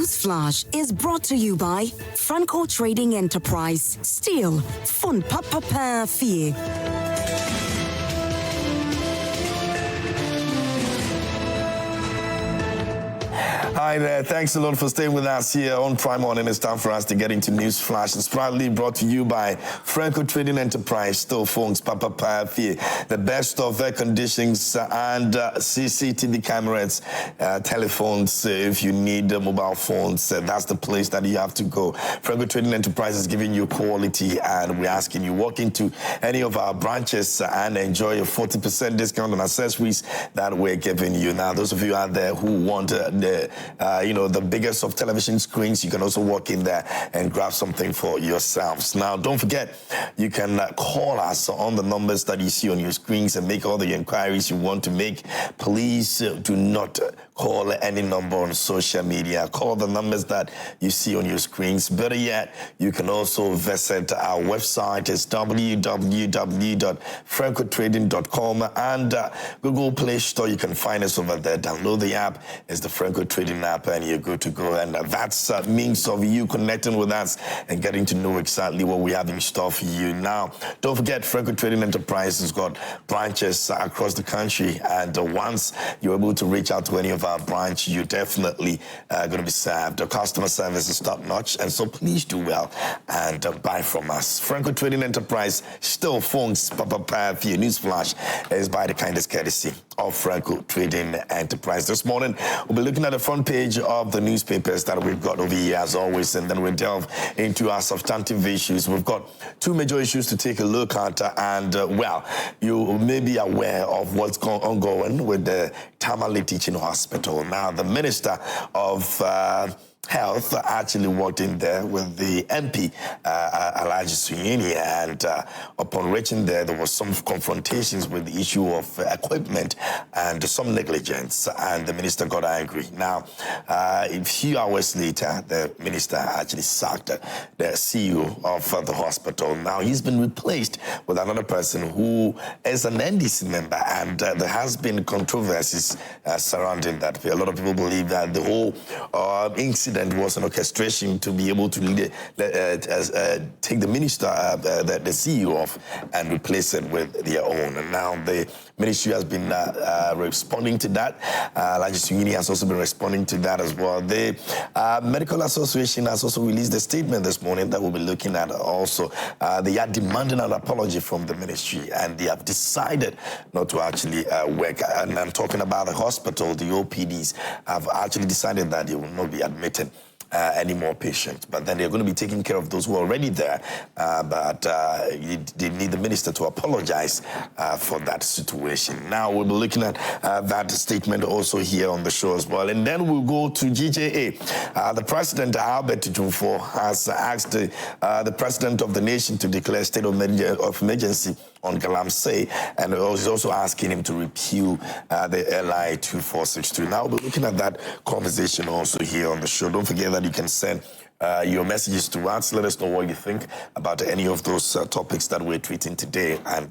Newsflash is brought to you by Franco Trading Enterprise. Still, fun papa fee. Hi there. Thanks a lot for staying with us here on Prime Morning. It's time for us to get into News Flash. It's proudly brought to you by Franco Trading Enterprise, Still Phones, Papa Pafi, the best of air conditions and CCTV cameras, telephones. If you need mobile phones, that's the place that you have to go. Franco Trading Enterprise is giving you quality, and we're asking you walk into any of our branches and enjoy a 40% discount on accessories that we're giving you. Now, those of you out there who want the biggest of television screens, you can also walk in there and grab something for yourselves. Now, don't forget, you can call us on the numbers that you see on your screens and make all the inquiries you want to make. Please do not call any number on social media. Call the numbers that you see on your screens. Better yet, you can also visit our website. It's www.francotrading.com, and Google Play Store. You can find us over there. Download the app. It's the Franco Trading app, and you're good to go. And that's a means of you connecting with us and getting to know exactly what we have in store for you. Now, don't forget, Franco Trading Enterprise has got branches across the country, and once you're able to reach out to any of our branch, you're definitely going to be served. The customer service is top notch, and so please do well and buy from us. Franco Trading Enterprise, Still Phones, Papa Pafi. Newsflash is by the kindest courtesy of Franco Trading Enterprise. This morning, we'll be looking at the front page of the newspapers that we've got over here, as always, and then we'll delve into our substantive issues. We've got two major issues to take a look at, and, you may be aware of what's ongoing with the Tamale Teaching Hospital. Now, the Minister of Health actually walked in there with the MP, Alaji Suyini, and upon reaching there was some confrontations with the issue of equipment and some negligence, and the minister got angry. Now, a few hours later, the minister actually sacked the CEO of the hospital. Now, he's been replaced with another person who is an NDC member, and there has been controversies surrounding that. A lot of people believe that the whole incident was an orchestration to be able to take the minister, the CEO off, and replace it with their own. And now the ministry has been responding to that. Alaji Suyini has also been responding to that as well. The Medical Association has also released a statement this morning that we'll be looking at also. They are demanding an apology from the ministry, and they have decided not to actually work. And I'm talking about the hospital. The OPDs have actually decided that they will not be admitted any more patients, but then they're going to be taking care of those who are already there. But they need the minister to apologize for that situation. Now, we'll be looking at that statement also here on the show as well. And then we'll go to GJA. The president, Albert Jumfo, has asked the president of the nation to declare a state of emergency on Galamsey, and he's also asking him to repeal the LI 2462. Now, we'll be looking at that conversation also here on the show. Don't forget that you can send your messages to us. Let us know what you think about any of those topics that we're tweeting today. And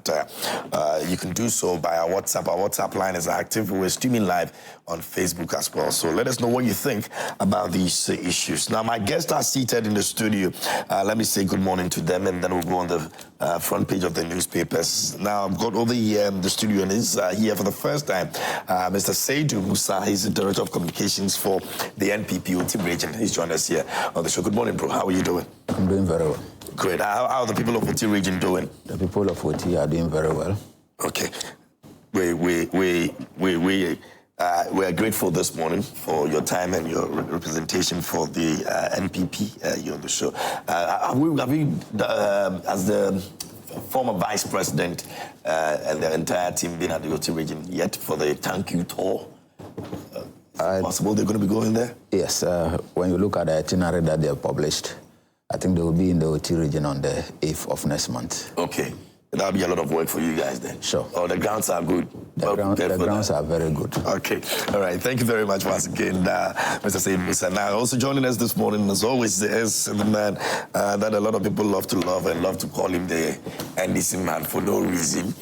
you can do so by our WhatsApp. Our WhatsApp line is active. We're streaming live on Facebook as well. So let us know what you think about these issues. Now, my guests are seated in the studio. Let me say good morning to them, and then we'll go on the front page of the newspapers. Now, I've got over here in the studio, and he's here for the first time, Mr. Seidu Musa. He's the Director of Communications for the NPP OT region. He's joined us here on the show. Good morning, bro. How are you doing? I'm doing very well. Great. How are the people of OT region doing? The people of OT are doing very well. Okay. We are grateful this morning for your time and your representation for the NPP here on the show. Have we, as the former vice president and the entire team, been at the OT region yet for the thank you tour? Possible they're going to be going there? Yes. When you look at the itinerary that they have published, I think they will be in the OT region on the 8th of next month. Okay. That'll be a lot of work for you guys then. Sure. Oh, the grounds are good. The grounds are very good. Okay. All right. Thank you very much once again, Mr. Said Musa. Now, also joining us this morning, as always, is the man that a lot of people love to love and love to call him the NDC man for no reason.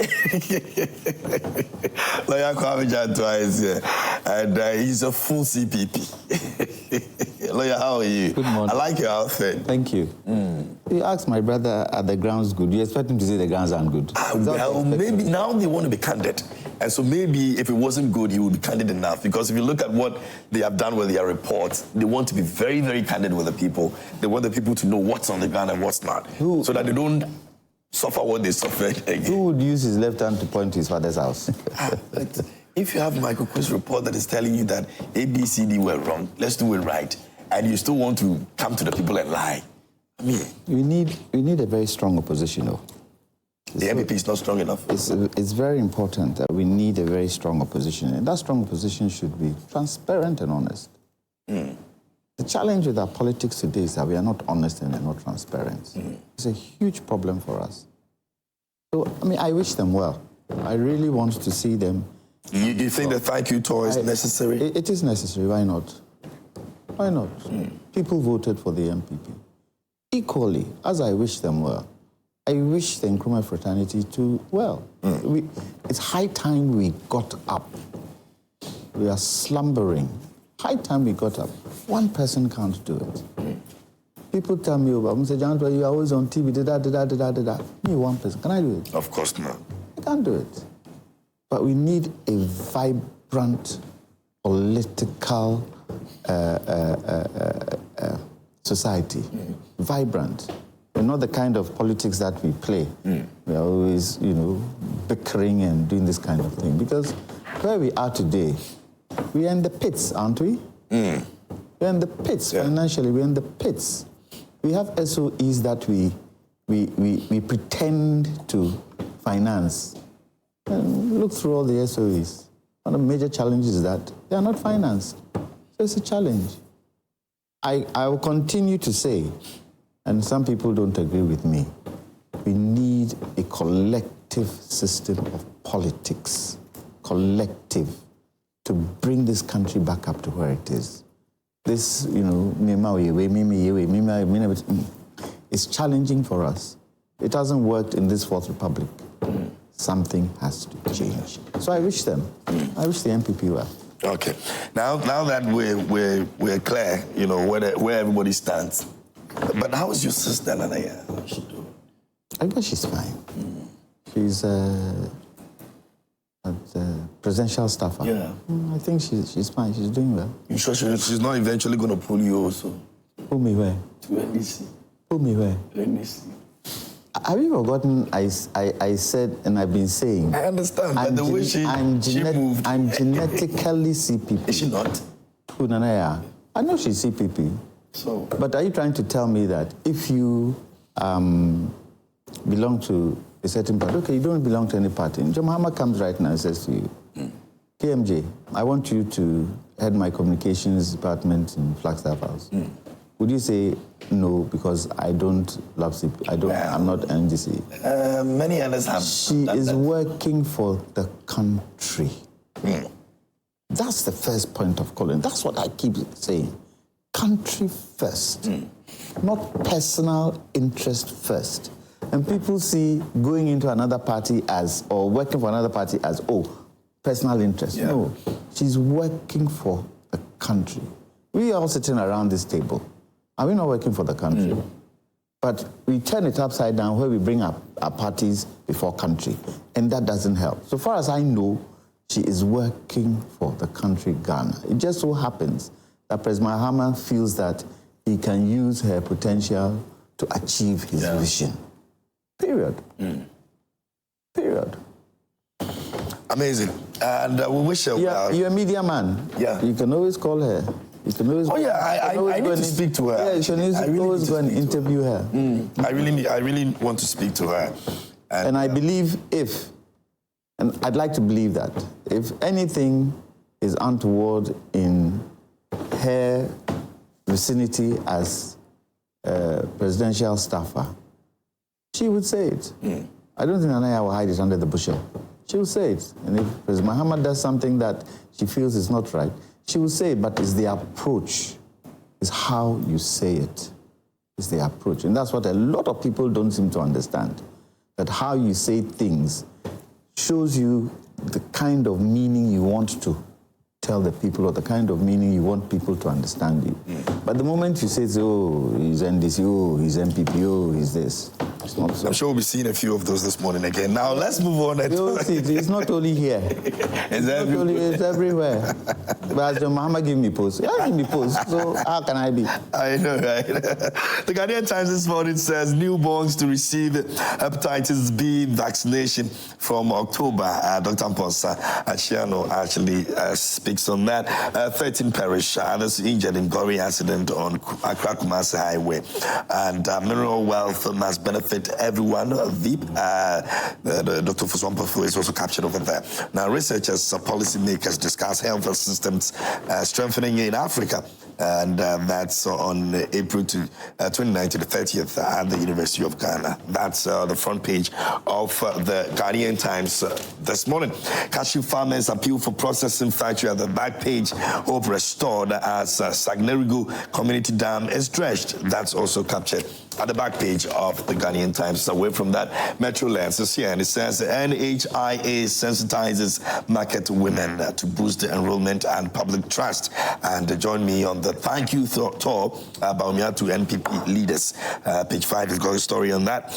Lawyer Kwame Jantua is here, and he's a full CPP. Lawyer, how are you? Good morning. I like your outfit. Thank you. You asked my brother, are the grounds good? You expect him to say the grounds aren't good. Well, maybe now they want to be candid. And so maybe if it wasn't good, he would be candid enough. Because if you look at what they have done with their reports, they want to be very, very candid with the people. They want the people to know what's on the ground and what's not. So that they don't suffer what they suffered again. Who would use his left hand to point to his father's house? But if you have Michael Quist's report that is telling you that A, B, C, D were wrong, let's do it right, and you still want to come to the people and lie, I mean... We need a very strong opposition, though. The MPP is not strong enough. It's very important that we need a very strong opposition, and that strong opposition should be transparent and honest. The challenge with our politics today is that we are not honest and we are not transparent. It's a huge problem for us. So, I mean, I wish them well. I really want to see them... You think the thank you tour is necessary? It is necessary. Why not? Why not? People voted for the MPP. Equally, as I wish them well, I wish the Nkrumah fraternity too well. It's high time we got up. We are slumbering. High time we got up. One person can't do it. People tell me, Mr. John, you are always on TV, Me, one person. Can I do it? Of course not. I can't do it. But we need a vibrant political society. Vibrant. We're not the kind of politics that we play. We are always, bickering and doing this kind of thing. Because where we are today, we are in the pits, aren't we? We're in the pits financially. We're in the pits. We have SOEs that we pretend to finance. And look through all the SOEs. One of the major challenges is that they are not financed. So it's a challenge. I will continue to say, and some people don't agree with me, we need a collective system of politics, collective, to bring this country back up to where it is. This, is challenging for us. It hasn't worked in this Fourth Republic. Something has to change. So I wish them. I wish the MPP well. Okay. Now that we're clear, where everybody stands. But how is your sister, Nanaya? How's she doing? I guess she's fine. She's a presidential staffer. Yeah. I think she's fine. She's doing well. You sure she's not eventually going to pull you also? Pull me where? To NDC. Pull me where? NDC. Have you forgotten I said and I've been saying? I understand, but the way she moved. I'm genetically CPP. Is she not? Who, Nanaya? I know she's CPP. So. But are you trying to tell me that if you belong to a certain party, okay, you don't belong to any party. John Mahama comes right now and says to you, KMJ, I want you to head my communications department in Flagstaff House. Would you say no because I don't love CP? I'm not NGC. Many others have. She is working for the country. That's the first point of calling. That's what I keep saying. Country first, not personal interest first. And people see going into another party or working for another party as, personal interest. Yeah. No, she's working for the country. We are all sitting around this table. Are we not working for the country? But we turn it upside down where we bring our parties before country. And that doesn't help. So far as I know, she is working for the country Ghana. It just so happens that President Mahama feels that he can use her potential to achieve his vision. Period. Period. Amazing. And we wish her well. You're a media man. Yeah. You can always call her. You can always. I need to speak to her. Yeah, you can always go and interview her. I really want to speak to her. And I believe and I'd like to believe that if anything is untoward in her vicinity as a presidential staffer, she would say it. I don't think Nanaya will hide it under the bushel. She will say it. And if President Muhammad does something that she feels is not right, she will say it, but it's the approach. It's how you say it. It's the approach. And that's what a lot of people don't seem to understand. That how you say things shows you the kind of meaning you want to tell the people or the kind of meaning you want people to understand you. But the moment you say, oh, he's NDC, oh, he's MPP, oh, he's this, it's not so. I'm sure we'll be seeing a few of those this morning again. Now, let's move on. It's not only here. It's everywhere. But as Muhammad give me post, give me post, so how can I be? I know, right? The Ghanaian Times this morning says newborns to receive hepatitis B vaccination from October. Dr. Mponsa Achiano actually speaks on that. 13 perished, others injured in gory accident on Accra Kumasi Highway. And mineral wealth must benefit everyone. VIP, Dr. Fuswampafu is also captured over there. Now, researchers, policymakers discuss health systems strengthening in Africa. And that's on April 29th to the 30th at the University of Ghana. That's the front page of the Ghanaian Times this morning. Cashew farmers appeal for processing factory at the back page. Hope restored as Sagnerigu Community Dam is dredged. That's also captured at the back page of the Ghanaian Times. Away from that, Metro Lens is here, and it says NHIA sensitizes market women to boost the enrollment and public trust. And join me on the thank you tour about to NPP leaders. Page 5 has got a story on that.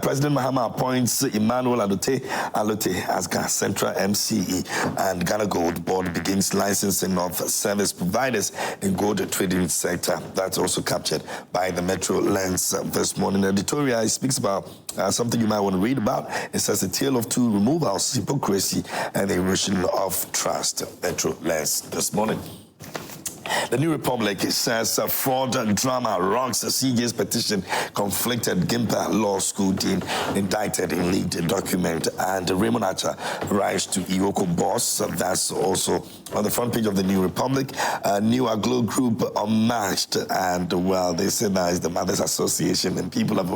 President Mahama appoints Emmanuel Alote as Ghana Central MCE, and Ghana Gold Board begins licensing of service providers in gold trading sector. That's also captured by the Metro Lens this morning. Editorial speaks about something you might want to read about. It says a tale of two removals, hypocrisy and the erosion of trust. Metro Lens this morning. The New Republic says fraud drama rocks CJ's petition, conflicted Gimpa Law School Dean indicted in leaked document, and Raymond Archer rise to Ioko boss. That's also on the front page of the New Republic. New Aglo Group unmatched, and well, they say that is the Mothers Association, and people have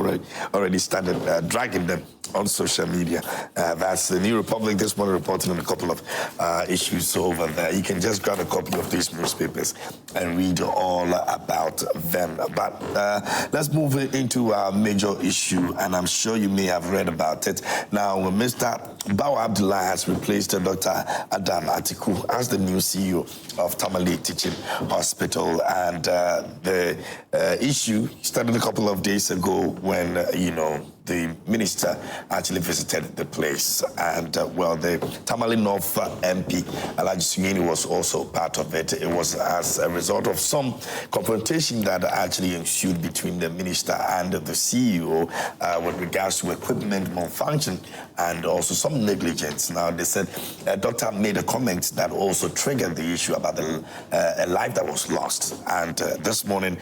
already started dragging them on social media. That's the New Republic this morning reporting on a couple of issues over there. You can just grab a copy of these newspapers and read all about them. But let's move into our major issue, and I'm sure you may have read about it. Now, Mr. Bawa Abdullah has replaced Dr. Adam Atiku as the new CEO of Tamale Teaching Hospital, and the issue started a couple of days ago when, the minister actually visited the place, and well, the Tamale North MP Alhaji Sunyeni was also part of it. It was as a result of some confrontation that actually ensued between the minister and the CEO with regards to equipment malfunction and also some negligence. Now, they said a doctor made a comment that also triggered the issue about a life that was lost. And this morning,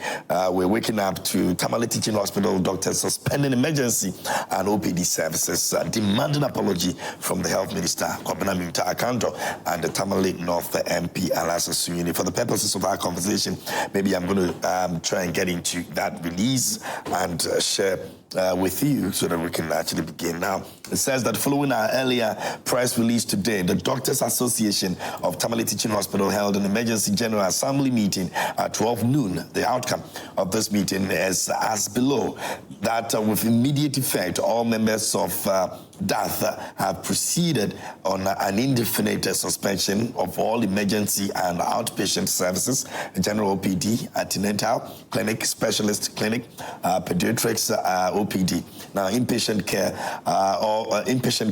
we're waking up to Tamale Teaching Hospital doctors suspending emergency and OPD services, demanding apology from the Health Minister, Kwabena Minta Akanto, and the Tamale North MP, Alasa Sunyeni. For the purposes of our conversation, maybe I'm going to try and get into that release and share with you so that we can actually begin. Now, it says that following our earlier press release today, the Doctors Association of Tamale Teaching Hospital held an emergency general assembly meeting at 12 noon. The outcome of this meeting is as below, that with immediate effect, all members of DATH have proceeded on an indefinite suspension of all emergency and outpatient services, general OPD, antenatal clinic, specialist clinic, pediatrics OPD. Now, inpatient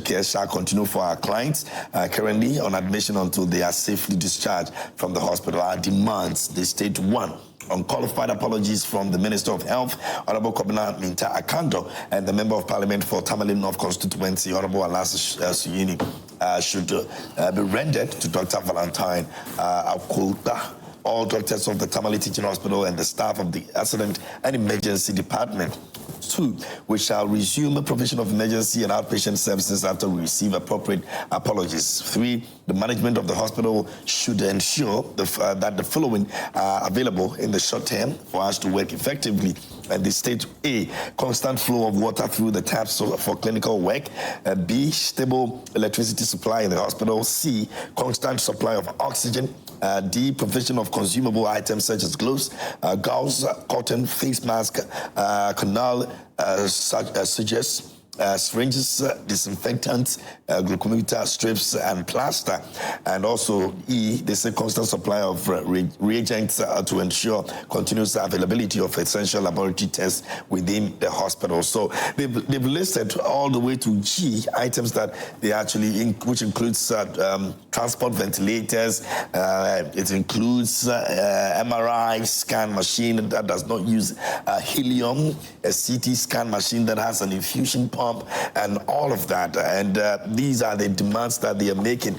care shall continue for our clients currently on admission until they are safely discharged from the hospital. Our demands, the state one. Unqualified apologies from the Minister of Health, Honorable Kwabena Minta Akanto, and the Member of Parliament for Tamale North Constituency, Honorable Alasa Sunyeni, should be rendered to Dr. Valentine Akolta. All doctors of the Tamale Teaching Hospital and the staff of the Accident and Emergency Department. 2, we shall resume the provision of emergency and outpatient services after we receive appropriate apologies. 3, the management of the hospital should ensure that the following are available in the short term for us to work effectively. And the state A, constant flow of water through the taps for clinical work. B, stable electricity supply in the hospital. C, constant supply of oxygen. D, provision of consumable items such as gloves, gauze, cotton, face mask, canal suggests. syringes, disinfectants, glucometer strips, and plaster. And also, they say constant supply of reagents to ensure continuous availability of essential laboratory tests within the hospital. So they've listed all the way to G items that they actually, which includes transport ventilators. It includes MRI scan machine that does not use helium, a CT scan machine that has an infusion pump, and all of that. And these are the demands that they are making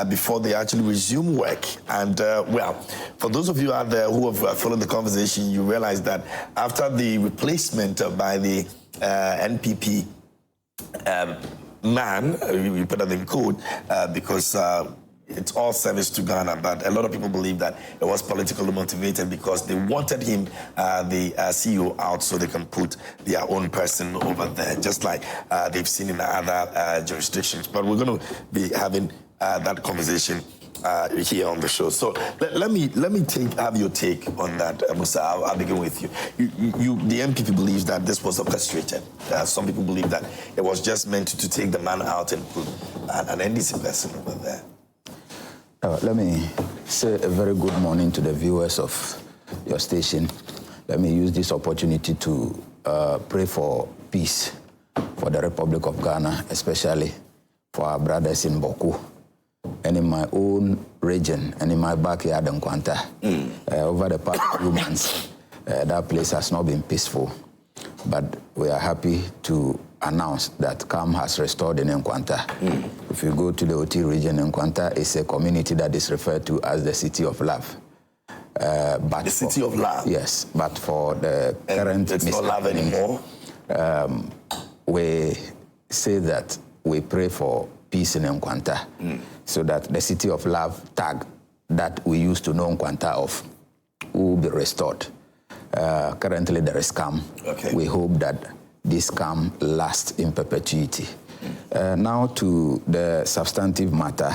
before they actually resume work. And well, for those of you out there who have followed the conversation, you realize that after the replacement by the NPP man, we put that in code because it's all service to Ghana, but a lot of people believe that it was politically motivated because they wanted him, the CEO, out so they can put their own person over there, just like they've seen in other jurisdictions. But we're going to be having that conversation here on the show. So let me have your take on that, Musa. I'll begin with you. The MPP believes that this was orchestrated. Some people believe that it was just meant to take the man out and put an NDC person over there. Let me say a very good morning to the viewers of your station. Let me use this opportunity to pray for peace for the Republic of Ghana, especially for our brothers in Boku and in my own region and in my backyard in Nkwanta. Over the past few months, that place has not been peaceful, but we are happy to announce that calm has restored in Nkwanta. If you go to the OT region, Nkwanta is a community that is referred to as the City of Love. But the City of Love? Yes, but for the current... It's not love anymore? We say that we pray for peace in Nkwanta so that the City of Love tag that we used to know Nkwanta of will be restored. Currently there is calm. Okay. We hope that this calm lasts in perpetuity. Now to the substantive matter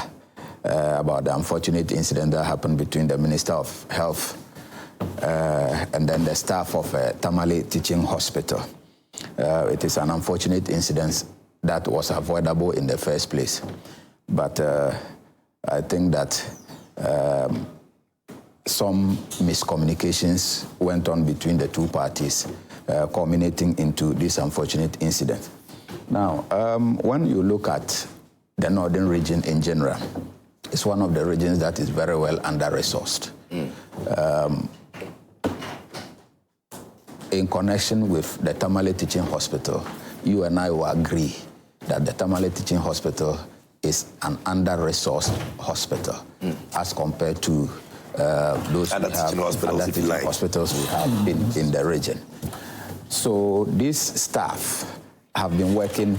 about the unfortunate incident that happened between the Minister of Health and then the staff of Tamale Teaching Hospital. It is an unfortunate incident that was avoidable in the first place. But I think that some miscommunications went on between the two parties, culminating into this unfortunate incident. Now, when you look at the northern region in general, it's one of the regions that is very well under-resourced. In connection with the Tamale Teaching Hospital, you and I will agree that the Tamale Teaching Hospital is an under-resourced hospital as compared to those other hospitals we have in the region. So these staff have been working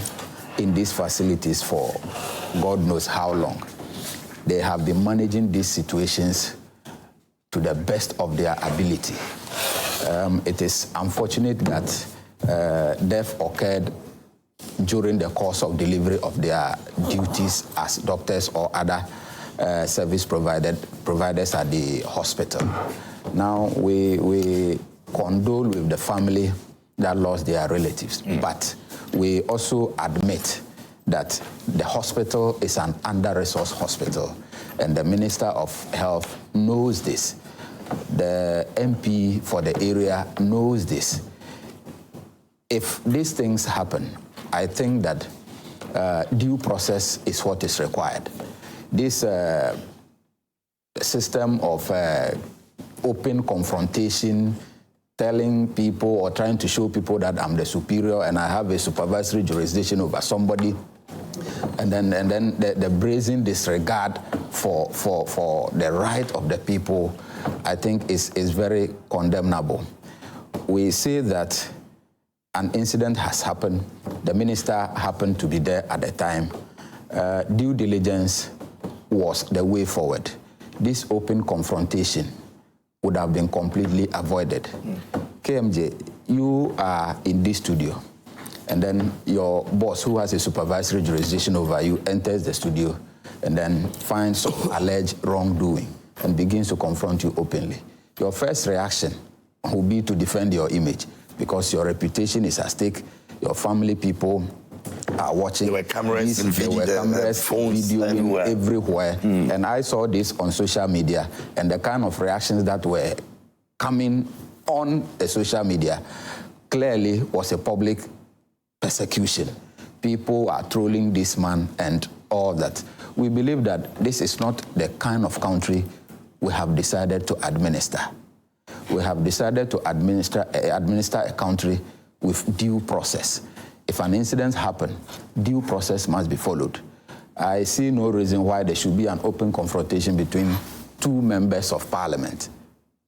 in these facilities for God knows how long. They have been managing these situations to the best of their ability. It is unfortunate that death occurred during the course of delivery of their duties as doctors or other service providers at the hospital. Now, we condole with the family that lost their relatives, but we also admit that the hospital is an under-resourced hospital, and the Minister of Health knows this. The MP for the area knows this. If these things happen, I think that due process is what is required. This system of open confrontation, telling people or trying to show people that I'm the superior and I have a supervisory jurisdiction over somebody, and then the brazen disregard for the right of the people, I think is very condemnable. We say that an incident has happened. The minister happened to be there at the time. Due diligence was the way forward. This open confrontation would have been completely avoided. KMJ, you are in this studio, and then your boss, who has a supervisory jurisdiction over you, enters the studio and then finds some alleged wrongdoing and begins to confront you openly. Your first reaction will be to defend your image because your reputation is at stake. Your family people are watching. There were cameras and phones videoing everywhere. And I saw this on social media, and the kind of reactions that were coming on the social media clearly was a public persecution. People are trolling this man and all that. We believe that this is not the kind of country we have decided to administer. We have decided to administer a country with due process. If an incident happens, due process must be followed. I see no reason why there should be an open confrontation between two members of parliament,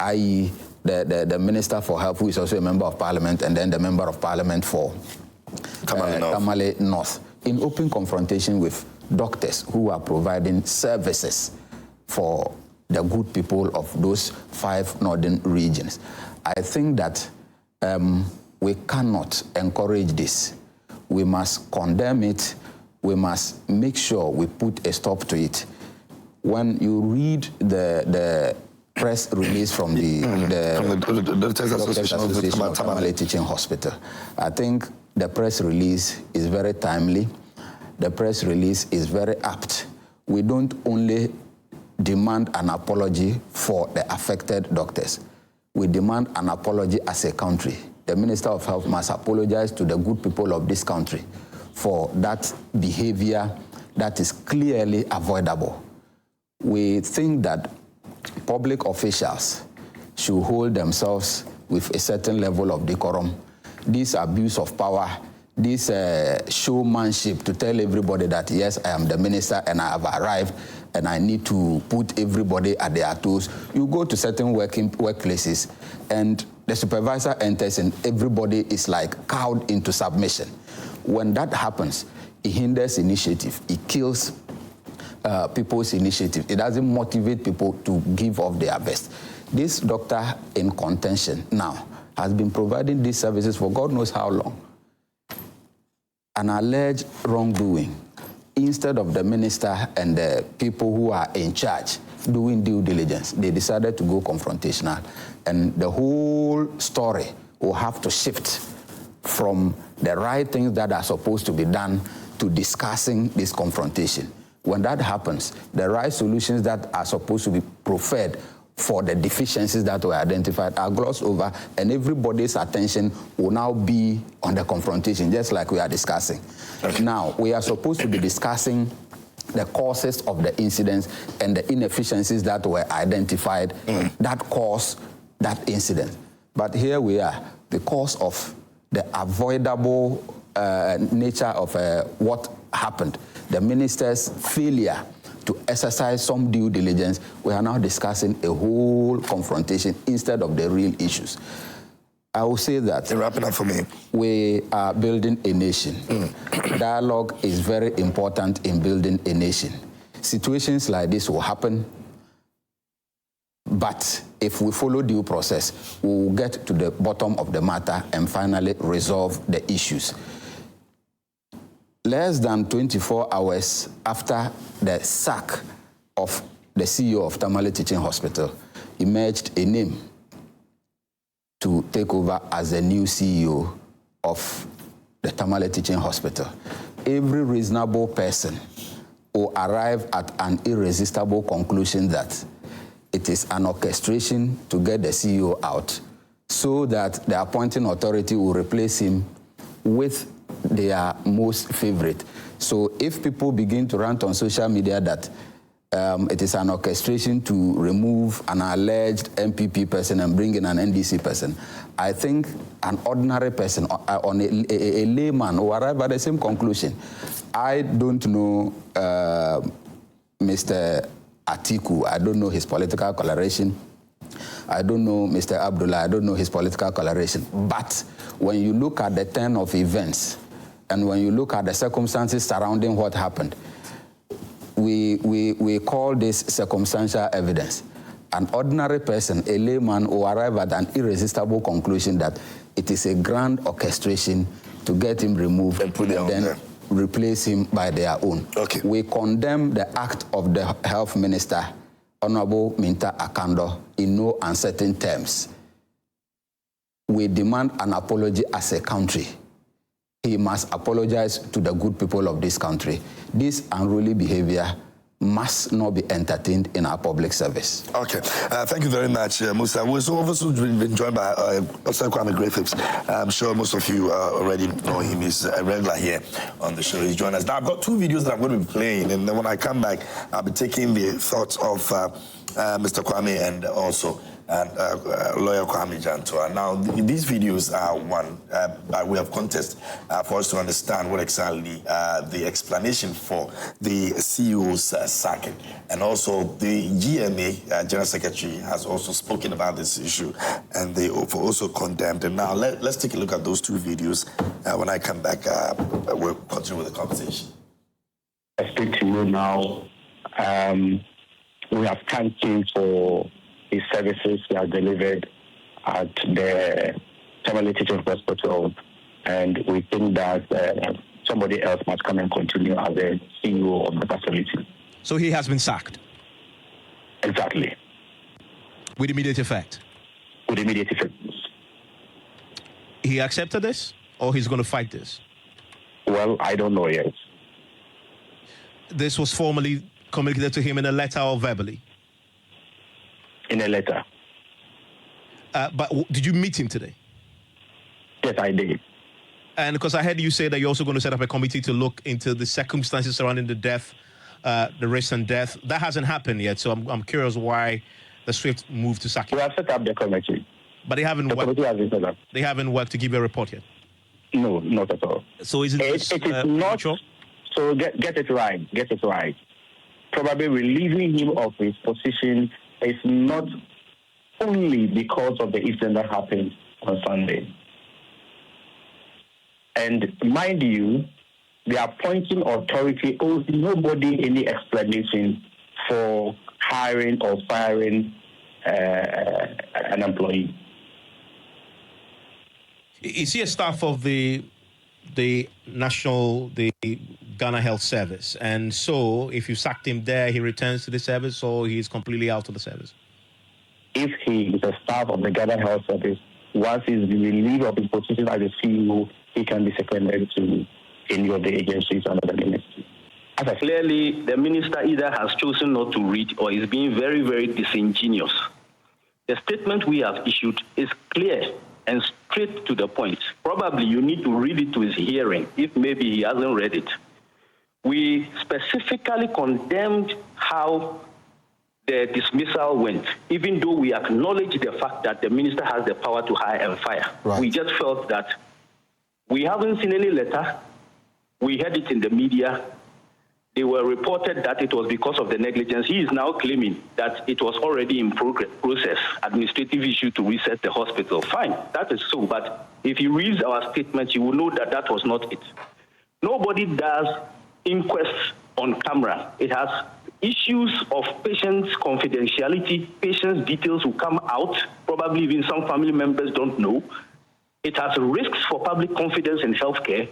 i.e. the Minister for Health, who is also a member of parliament, and then the member of parliament for Tamale North, in open confrontation with doctors who are providing services for the good people of those 5 northern regions. I think that we cannot encourage this. We must condemn it. We must make sure we put a stop to it. When you read the press release from the Doctors Association of Tamale Teaching Hospital, I think the press release is very timely. The press release is very apt. We don't only demand an apology for the affected doctors. We demand an apology as a country. The Minister of Health must apologize to the good people of this country for that behavior that is clearly avoidable. We think that public officials should hold themselves with a certain level of decorum. This abuse of power, this showmanship to tell everybody that, yes, I am the minister and I have arrived and I need to put everybody at their toes. You go to certain workplaces and the supervisor enters and everybody is like cowed into submission. When that happens, it hinders initiative. It kills people's initiative. It doesn't motivate people to give off their best. This doctor in contention now has been providing these services for God knows how long. An alleged wrongdoing, instead of the minister and the people who are in charge doing due diligence, they decided to go confrontational. And the whole story will have to shift from the right things that are supposed to be done to discussing this confrontation. When that happens, the right solutions that are supposed to be preferred for the deficiencies that were identified are glossed over, and everybody's attention will now be on the confrontation, just like we are discussing. Okay. Now, we are supposed to be discussing the causes of the incidents and the inefficiencies that were identified that caused that incident. But here we are, because of the avoidable nature of what happened, the minister's failure to exercise some due diligence, we are now discussing a whole confrontation instead of the real issues. I will say that wrap it up for me. We are building a nation. Dialogue is very important in building a nation. Situations like this will happen, but if we follow due process, we will get to the bottom of the matter and finally resolve the issues. Less than 24 hours after the sack of the CEO of Tamale Teaching Hospital, emerged a name to take over as the new CEO of the Tamale Teaching Hospital. Every reasonable person will arrive at an irresistible conclusion that it is an orchestration to get the CEO out so that the appointing authority will replace him with their most favorite. So if people begin to rant on social media that it is an orchestration to remove an alleged MPP person and bring in an NDC person, I think an ordinary person, on a layman, will arrive at the same conclusion. I don't know Mr. Atiku. I don't know his political coloration. I don't know Mr. Abdullah. I don't know his political coloration. But when you look at the turn of events and when you look at the circumstances surrounding what happened, we call this circumstantial evidence. An ordinary person, a layman, will arrive at an irresistible conclusion that it is a grand orchestration to get him removed and then replace him by their own. Okay. We condemn the act of the health minister, Honorable Minta Akando, in no uncertain terms. We demand an apology as a country. he must apologize to the good people of this country. This unruly behavior must not be entertained in our public service. Okay, thank you very much, Musa. We've also been joined by Dr. Kwame Griffiths. I'm sure most of you already know him. He's a regular here on the show. He's joined us. Now, I've got two videos that I'm going to be playing, and then when I come back, I'll be taking the thoughts of Mr. Kwame and also lawyer Kwame Jantua. Now, these videos are one by way of context for us to understand what exactly the explanation for the CEO's sacking. And also, the GMA, General Secretary, has also spoken about this issue, and they also condemned. And now, let's take a look at those two videos. When I come back, we'll continue with the conversation. I speak to you now. We have thanked him for his services he has delivered at the Tamale Teaching Hospital, and we think that somebody else must come and continue as the CEO of the facility. So he has been sacked? Exactly. With immediate effect? With immediate effect. He accepted this, or he's going to fight this? Well, I don't know yet. This was formally communicated to him in a letter or verbally? In a letter. But did you meet him today? Yes, I did. And because I heard you say that you're also going to set up a committee to look into the circumstances surrounding the death, the recent death. That hasn't happened yet, so I'm curious why the swift move to sack him. We have set up the committee. But they haven't committee has been set up. They haven't worked to give you a report yet? No, not at all. So is it is not. sure? So get it right. Get it right. Probably relieving him of his position is not only because of the incident that happened on Sunday. And mind you, the appointing authority owes nobody any explanation for hiring or firing an employee. Is he a staff of the Ghana Health Service? And so if you sacked him there, he returns to the service, or he's completely out of the service? If he is a staff of the Ghana Health Service, once he's relieved of his position as a CEO, he can be seconded to any of the agencies under the ministry. Clearly, the minister either has chosen not to read or is being very, very disingenuous. The statement we have issued is clear and straight to the point. Probably you need to read it to his hearing, if maybe he hasn't read it. We specifically condemned how the dismissal went, even though we acknowledge the fact that the minister has the power to hire and fire. Right. We just felt that we haven't seen any letter. We heard it in the media. They were reported that it was because of the negligence. He is now claiming that it was already in process, administrative issue to reset the hospital. Fine, that is so. But if you read our statement, you will know that that was not it. Nobody does inquests on camera. It has issues of patients' confidentiality. Patients' details will come out. Probably even some family members don't know. It has risks for public confidence in healthcare.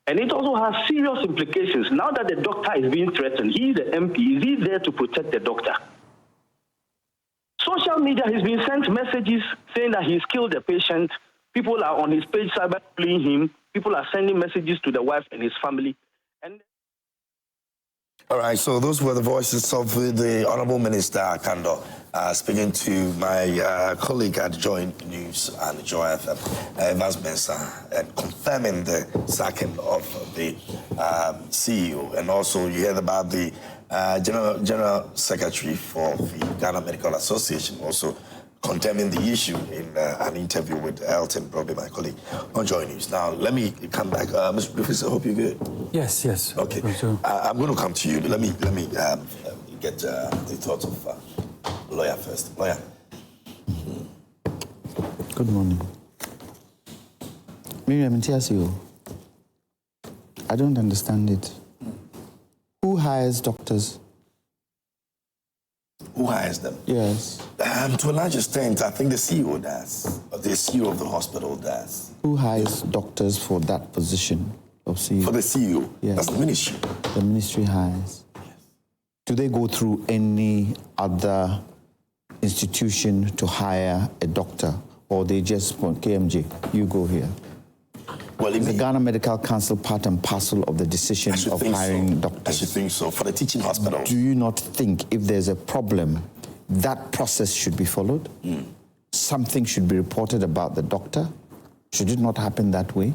And it also has serious implications. Now that the doctor is being threatened, he is the MP, is he there to protect the doctor? Social media has been sent messages saying that he's killed the patient. People are on his page cyberbullying him. People are sending messages to the wife and his family. And all right, so those were the voices of the Honorable Minister Kando speaking to my colleague at Joint News and Joy FM, Evans Mensah, and confirming the sacking of the CEO. And also you heard about the General Secretary for the Ghana Medical Association also condemning the issue in an interview with Elton, probably my colleague on Joy News. Now, let me come back. Mr. Griffiths, I hope you're good. Yes. Okay. I'm going to come to you. Let me get the thoughts of lawyer first. Lawyer. Good morning. Miriam Ntiasio, I don't understand it. Who hires doctors? Who hires them? Yes. To a large extent, I think the CEO does. Or the CEO of the hospital does. Who hires doctors for that position of CEO? For the CEO? Yes. That's the ministry. The ministry hires. Yes. Do they go through any other institution to hire a doctor? Or they just point, KMJ, you go here? Well, is the Ghana Medical Council part and parcel of the decision of hiring doctors? I should think so. For the teaching hospital. Do you not think if there's a problem, that process should be followed? Something should be reported about the doctor? Should it not happen that way?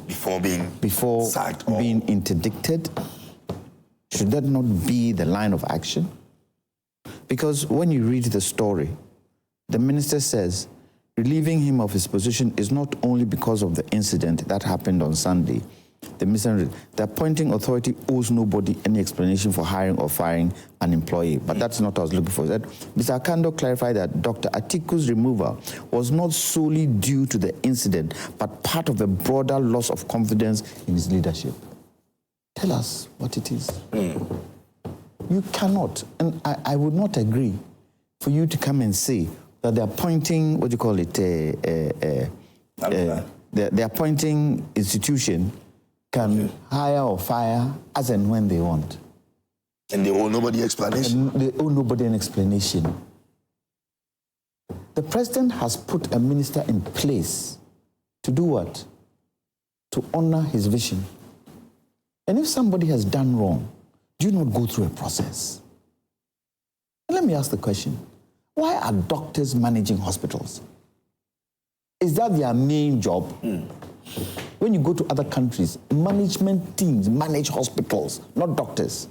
Before sacked being interdicted? Should that not be the line of action? Because when you read the story, the minister says relieving him of his position is not only because of the incident that happened on Sunday. The appointing authority owes nobody any explanation for hiring or firing an employee. But that's not what I was looking for. That Mr. Akando clarified that Dr. Atiku's removal was not solely due to the incident, but part of a broader loss of confidence in his leadership. Tell us what it is. You cannot, and I would not agree for you to come and say that the appointing, what do you call it, the appointing institution can hire or fire as and when they want. And they owe nobody explanation? And they owe nobody an explanation. The president has put a minister in place to do what? To honor his vision. And if somebody has done wrong, do you not go through a process? And let me ask the question, why are doctors managing hospitals? Is that their main job? When you go to other countries, management teams manage hospitals, not doctors.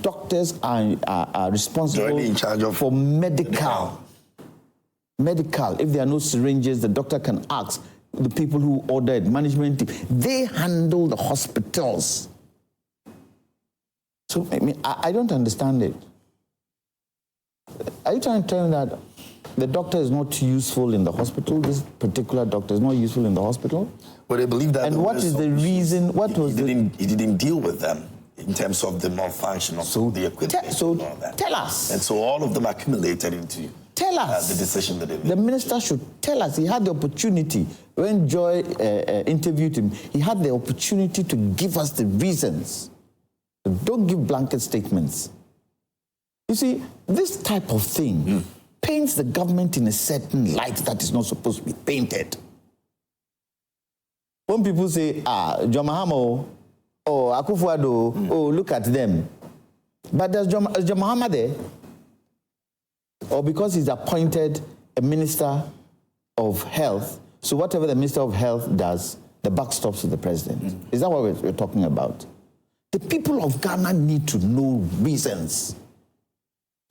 Doctors are responsible in charge of for medical. If there are no syringes, the doctor can ask the people who ordered, management team. They handle the hospitals. So, I mean, I don't understand it. Are you trying to tell me that the doctor is not useful in the hospital? This particular doctor is not useful in the hospital? But I believe that. And what is the reason? He didn't deal with them in terms of the malfunction of the equipment. Tell us. And so all of them accumulated into tell us the decision that they made. The minister should tell us. He had the opportunity when Joy interviewed him. He had the opportunity to give us the reasons. So don't give blanket statements. You see, this type of thing paints the government in a certain light that is not supposed to be painted. When people say, John Mahama, Akufo-Addo, look at them. But there's John Mahama there? Or because he's appointed a minister of health, so whatever the minister of health does, the buck stops with the president. Is that what we're talking about? The people of Ghana need to know reasons.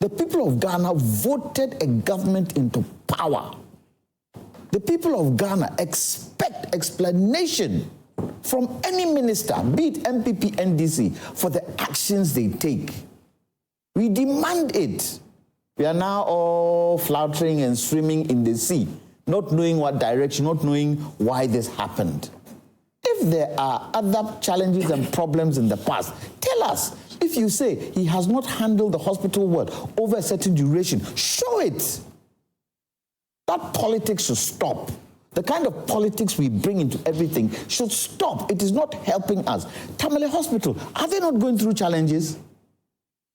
The people of Ghana voted a government into power. The people of Ghana expect explanation from any minister, be it MPP, NDC, for the actions they take. We demand it. We are now all floundering and swimming in the sea, not knowing what direction, not knowing why this happened. If there are other challenges and problems in the past, tell us. If you say he has not handled the hospital well over a certain duration, show it. That politics should stop. The kind of politics we bring into everything should stop. It is not helping us. Tamale Hospital, are they not going through challenges?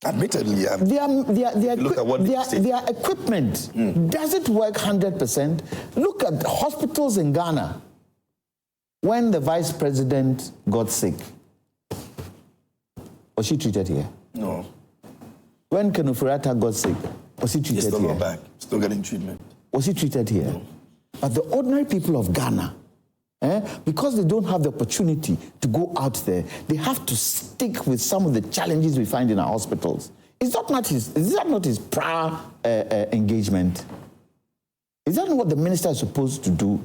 Admittedly, look at what their equipment, does it work 100%? Look at hospitals in Ghana. When the vice president got sick, was she treated here? No. When Kenufurata got sick, was he treated here? He's still not back. Still getting treatment. Was he treated here? No. But the ordinary people of Ghana, because they don't have the opportunity to go out there, they have to stick with some of the challenges we find in our hospitals. Is that not his prior engagement? Is that not what the minister is supposed to do?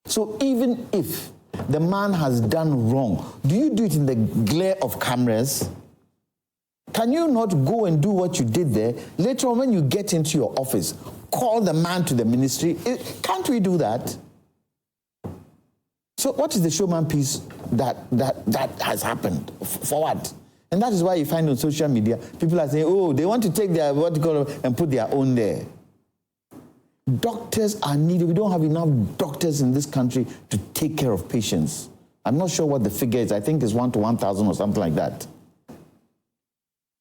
So even if the man has done wrong, do you do it in the glare of cameras? Can you not go and do what you did there? Later on, when you get into your office, call the man to the ministry. Can't we do that? So what is the showman piece that has happened? For what? And that is why you find on social media, people are saying, they want to take their and put their own there. Doctors are needed. We don't have enough doctors in this country to take care of patients. I'm not sure what the figure is. I think it's 1 to 1,000 or something like that.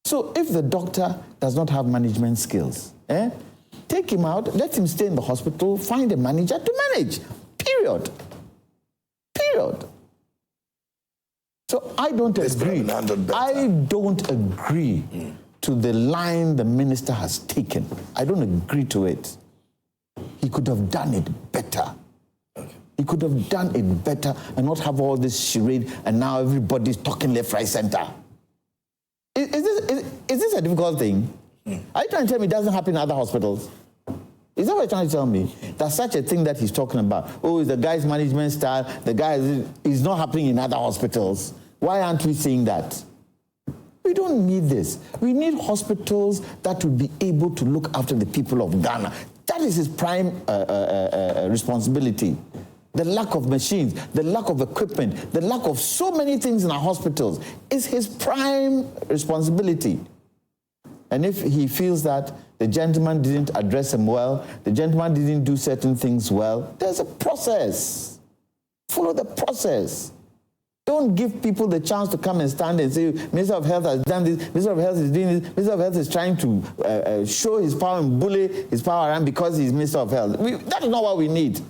So if the doctor does not have management skills, take him out, let him stay in the hospital, find a manager to manage. Period. So I don't agree. I don't agree to the line the minister has taken. I don't agree to it. He could have done it better. He could have done it better and not have all this charade and now everybody's talking left, right, center. Is this a difficult thing? Are you trying to tell me it doesn't happen in other hospitals? Is that what you're trying to tell me? That's such a thing that he's talking about. Oh, it's the guy's management style. The guy is not happening in other hospitals. Why aren't we seeing that? We don't need this. We need hospitals that will be able to look after the people of Ghana. That is his prime responsibility. The lack of machines, the lack of equipment, the lack of so many things in our hospitals is his prime responsibility. And if he feels that the gentleman didn't address him well, the gentleman didn't do certain things well, there's a process. Follow the process. Don't give people the chance to come and stand and say, Minister of Health has done this, Minister of Health is doing this, Minister of Health is trying to show his power and bully his power around because he's Minister of Health. That is not what we need.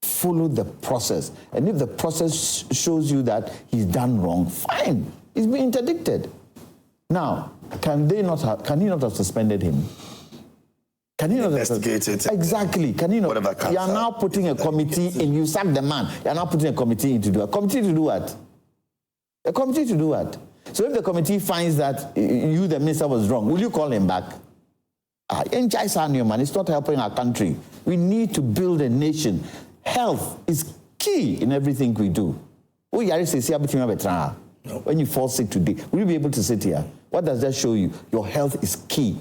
Follow the process. And if the process shows you that he's done wrong, fine. He's been interdicted. Now, can he not have suspended him? Can he not investigated? Exactly. Can he not? You are now putting a committee in. You sack the man. You are now putting a committee in to do. A committee to do what? A committee to do what? So if the committee finds that you, the minister, was wrong, will you call him back? It's not helping our country. We need to build a nation. Health is key in everything we do. When you fall sick today, will you be able to sit here? What does that show you? Your health is key.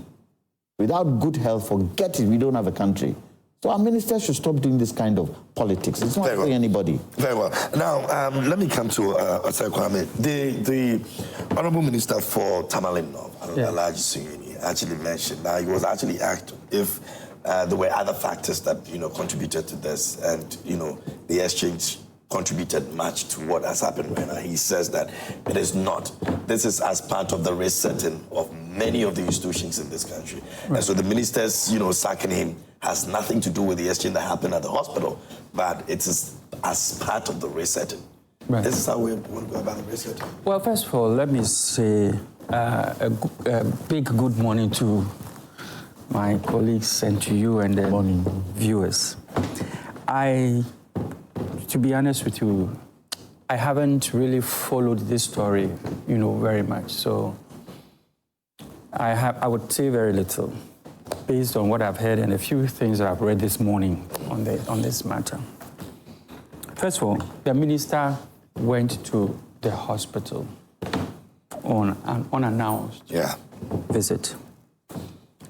Without good health, forget it, we don't have a country. So our ministers should stop doing this kind of politics. It's not helping anybody. Very well. Now, let me come to Osei Kwame. The Honorable Minister for Tamale North, Alhaji Sunyini, actually mentioned that he was actually asked if there were other factors that, contributed to this, and, the exchange contributed much to what has happened right now. He says that it is not. This is as part of the resetting of many of the institutions in this country. Right. And so the ministers, sacking him has nothing to do with the exchange that happened at the hospital, but it is as part of the resetting. Right. This is how we want to go about the resetting. Well, first of all, let me say a big good morning to my colleagues and to you and the viewers. To be honest with you, I haven't really followed this story, very much. So I would say very little based on what I've heard and a few things that I've read this morning on this matter. First of all, the minister went to the hospital on an unannounced visit.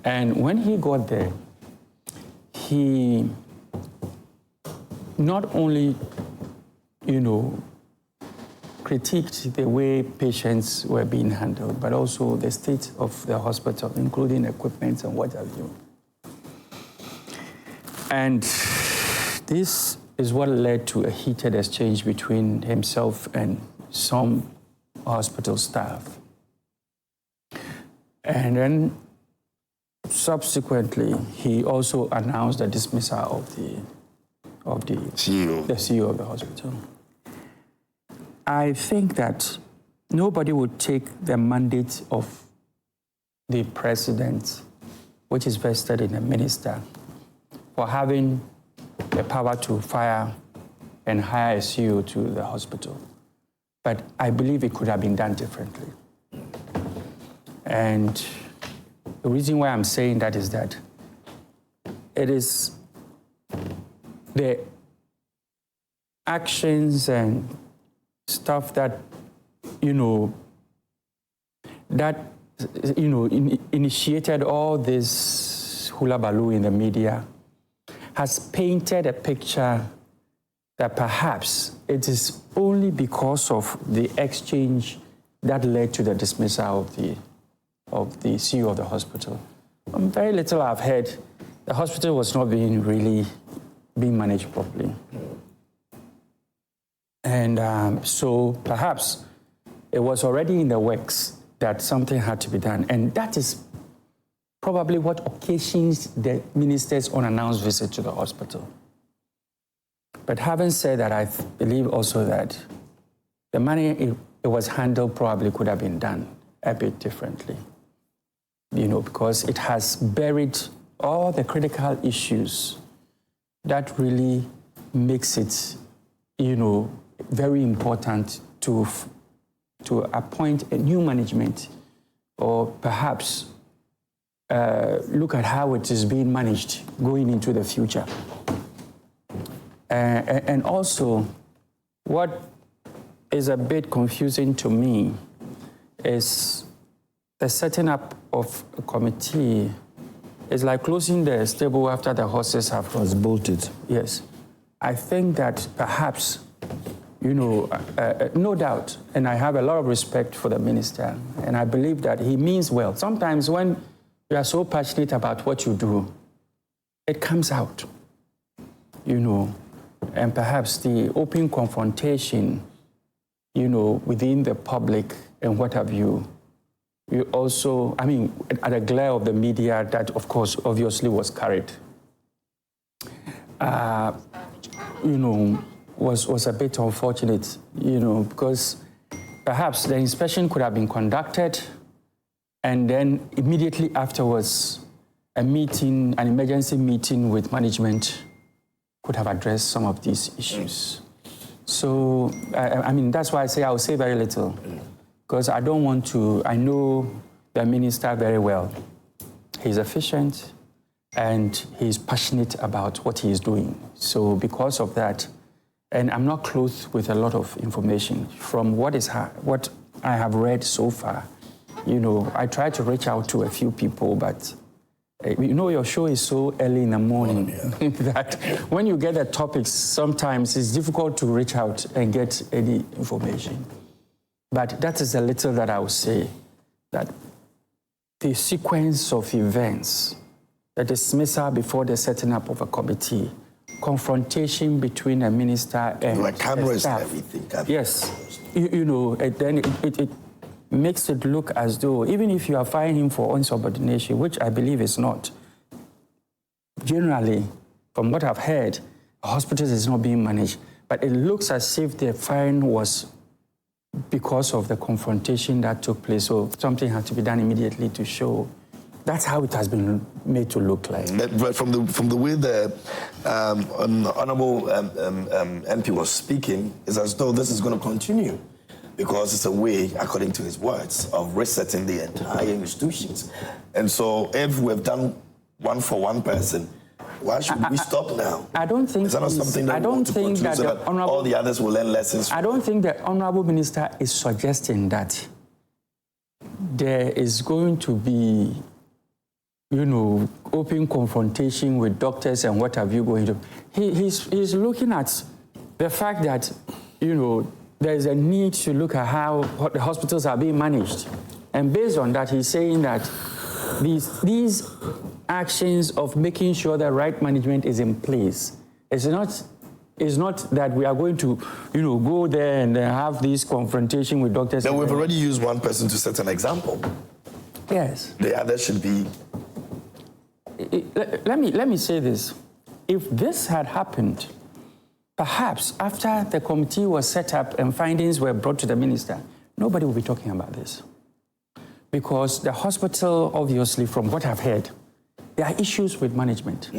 And when he got there, he not only, critiqued the way patients were being handled, but also the state of the hospital, including equipment and what have you. And this is what led to a heated exchange between himself and some hospital staff. And then subsequently, he also announced the dismissal of the CEO of the hospital. I think that nobody would take the mandate of the president, which is vested in the minister, for having the power to fire and hire a CEO to the hospital. But I believe it could have been done differently. And the reason why I'm saying that is that it is the actions and stuff that, initiated all this hula baloo in the media has painted a picture that perhaps it is only because of the exchange that led to the dismissal of the CEO of the hospital. Very little I've heard. The hospital was not being managed properly. And so perhaps it was already in the works that something had to be done. And that is probably what occasions the minister's unannounced visit to the hospital. But having said that, I believe also that the money it was handled probably could have been done a bit differently, because it has buried all the critical issues that really makes it, very important to appoint a new management, or perhaps look at how it is being managed going into the future. And also, what is a bit confusing to me is the setting up of a committee is like closing the stable after the horses have bolted. Yes. I think that perhaps, no doubt, and I have a lot of respect for the minister, and I believe that he means well. Sometimes when you are so passionate about what you do, it comes out, and perhaps the open confrontation, within the public and what have you, you also, at a glare of the media that, of course, obviously was carried, was a bit unfortunate, because perhaps the inspection could have been conducted and then immediately afterwards, an emergency meeting with management could have addressed some of these issues. So, that's why I say I'll say very little, because I don't want to, I know the minister very well. He's efficient and he's passionate about what he is doing. So because of that, and I'm not close with a lot of information from what I have read so far. I try to reach out to a few people, but your show is so early in the morning that when you get the topics, sometimes it's difficult to reach out and get any information. But that is a little that I would say, that the sequence of events, the dismissal before the setting up of a committee, confrontation between a minister and like cameras staff. And everything. Yes, then it makes it look as though, even if you are firing him for insubordination, which I believe is not, generally, from what I've heard, hospitals is not being managed, but it looks as if the firing was because of the confrontation that took place, so something had to be done immediately to show. That's how it has been made to look like. But from the way the honourable MP was speaking, it's as though this is going to continue, because it's a way, according to his words, of resetting the entire institutions. And so if we've done one for one person, why should we stop now? I don't think. Is that not something that I don't think that, so that all the others will learn lessons? I don't think the honourable minister is suggesting that there is going to be, open confrontation with doctors and what have you going to. He's looking at the fact that, there is a need to look at how the hospitals are being managed. And based on that, he's saying that these actions of making sure the right management is in place is not that we are going to, go there and have this confrontation with doctors. Now, we've already used one person to set an example. Yes. The other should be. Let me say this. If this had happened, perhaps after the committee was set up and findings were brought to the minister, nobody will be talking about this. Because the hospital, obviously, from what I've heard, there are issues with management.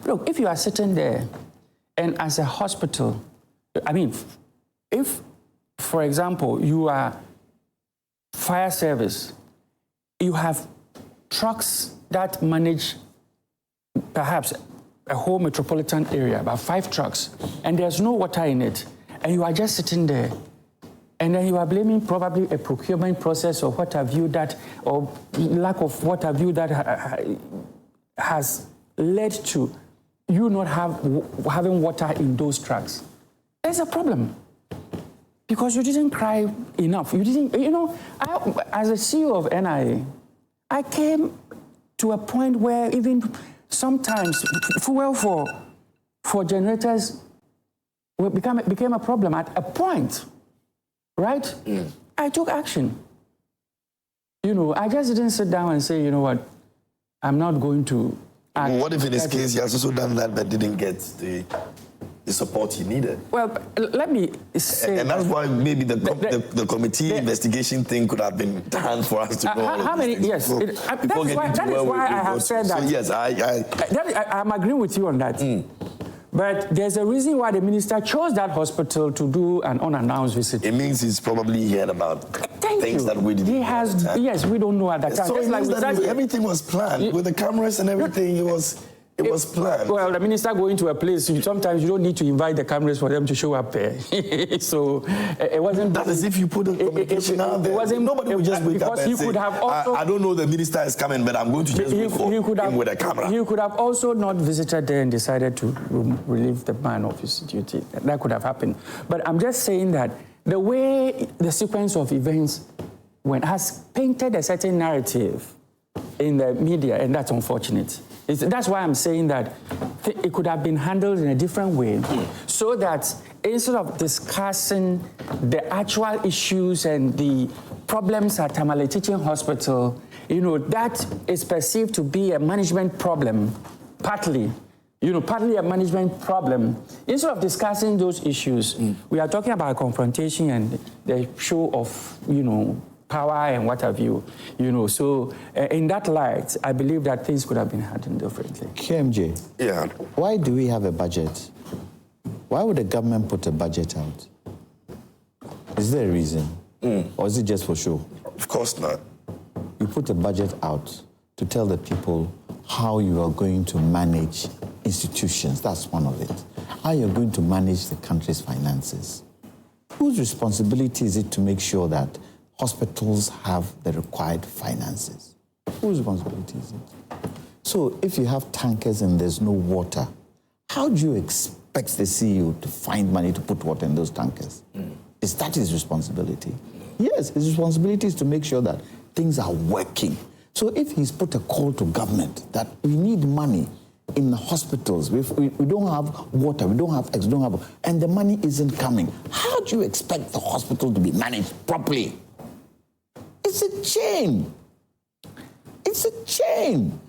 Look, if you are sitting there and as a hospital, if, for example, you are fire service, you have trucks that manage perhaps a whole metropolitan area, about 5 trucks, and there's no water in it, and you are just sitting there, and then you are blaming probably a procurement process or what have you that, or lack of what have you that has led to you not having water in those trucks. There's a problem. Because you didn't cry enough. You didn't, as a CEO of NIA, I came to a point where even sometimes fuel for generators became a problem at a point, right? I took action. I just didn't sit down and say, what, I'm not going to act. What if in his case he has also done that but didn't get the the support he needed. Well, let me say... And that's why maybe the committee investigation thing could have been done for us to know. How many... Yes. That is why I have said that. So yes, I'm agreeing with you on that. But there's a reason why the minister chose that hospital to do an unannounced visit. It means he's probably heard about things that we didn't know. He has, yes, we don't know at that time. So everything was planned. With the cameras and everything, it was planned. Well, the minister going to a place, sometimes you don't need to invite the cameras for them to show up there. So it wasn't... That is if you put the communication out there. Nobody would just wake up and say, I don't know the minister is coming, but I'm going to just wait for him with a camera. He could have also not visited there and decided to relieve the man of his duty. That could have happened. But I'm just saying that the way the sequence of events has painted a certain narrative in the media, and that's unfortunate. That's why I'm saying that it could have been handled in a different way, so that instead of discussing the actual issues and the problems at Tamale Teaching Hospital, that is perceived to be a management problem, partly a management problem. Instead of discussing those issues, we are talking about confrontation and the show of, power and what have you, So in that light, I believe that things could have been handled differently. KMJ, yeah. Why do we have a budget? Why would the government put a budget out? Is there a reason? Or is it just for show? Of course not. You put a budget out to tell the people how you are going to manage institutions. That's one of it. How you're going to manage the country's finances. Whose responsibility is it to make sure that hospitals have the required finances? Whose responsibility is it? So if you have tankers and there's no water, how do you expect the CEO to find money to put water in those tankers? Is that his responsibility? Yes, his responsibility is to make sure that things are working. So if he's put a call to government that we need money in the hospitals, we don't have water, we don't have X, we don't have, and the money isn't coming, how do you expect the hospital to be managed properly? It's a chain. It's a chain.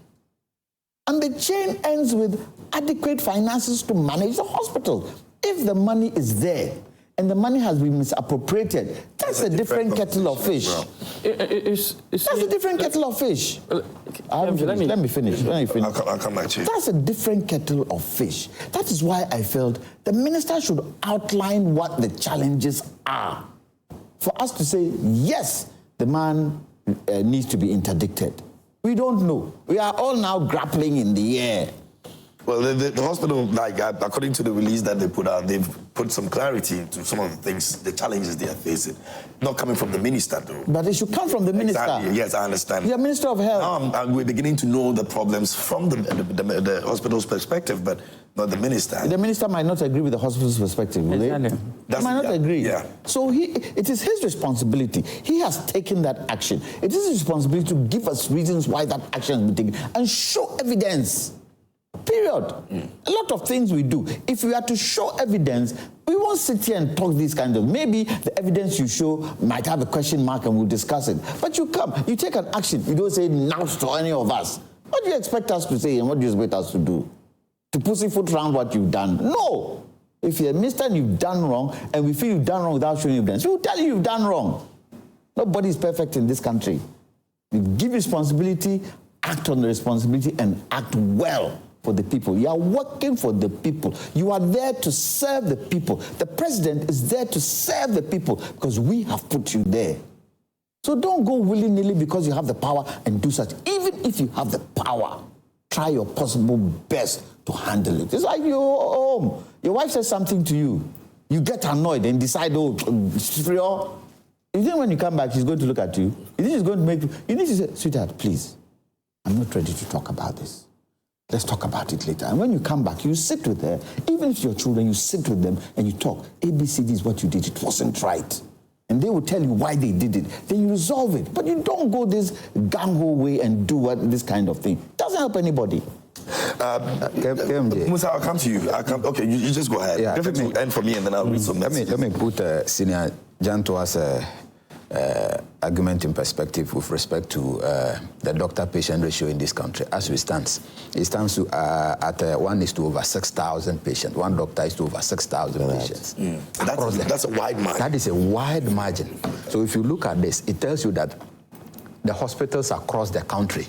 And the chain ends with adequate finances to manage the hospital. If the money is there and the money has been misappropriated, that's a different kettle of fish. That's a different kettle of fish. Let me finish. I'll come back to you. That's a different kettle of fish. That is why I felt the minister should outline what the challenges are. For us to say, yes, the man needs to be interdicted. We don't know. We are all now grappling in the air. Well, the hospital, according to the release that they put out, they've put some clarity into some of the things, the challenges they are facing. Not coming from the minister, though. But it should come from the minister. Exactly. Yes, I understand. You're Minister of Health. Now we're beginning to know the problems from the hospital's perspective, but not the minister. The minister might not agree with the hospital's perspective, will they? They might not agree. Yeah. So it is his responsibility. He has taken that action. It is his responsibility to give us reasons why that action has been taken and show evidence. Period. A lot of things we do. If we are to show evidence, we won't sit here and talk these kinds of... Maybe the evidence you show might have a question mark and we'll discuss it. But you come, you take an action. You don't say now to any of us. What do you expect us to say and what do you expect us to do? To pussyfoot around what you've done? No. If you're a minister and you've done wrong and we feel you've done wrong without showing evidence, we'll tell you you've done wrong. Nobody is perfect in this country. You give responsibility, act on the responsibility and act well for the people. You are working for the people. You are there to serve the people. The president is there to serve the people because we have put you there. So don't go willy-nilly because you have the power and do such. Even if you have the power, try your possible best to handle it. It's like you're home. Your wife says something to you. You get annoyed and decide, you think when you come back, she's going to look at you. You think she's going to make you need to say, sweetheart, please, I'm not ready to talk about this. Let's talk about it later. And when you come back, you sit with her. Even if your children, you sit with them and you talk. ABCD is what you did. It wasn't right. And they will tell you why they did it. Then you resolve it. But you don't go this gung-ho way and do this kind of thing. It doesn't help anybody. Musa, I'll come to you. Okay, you just go ahead. Yeah, End for me and then I'll read some. Let me put Senior Janto's argument in perspective with respect to the doctor-patient ratio in this country. As we stand, it stands to, at 1 is to over 6,000 patients. One doctor is to over 6,000 patients. That's a wide margin. That is a wide margin. So if you look at this, it tells you that the hospitals across the country,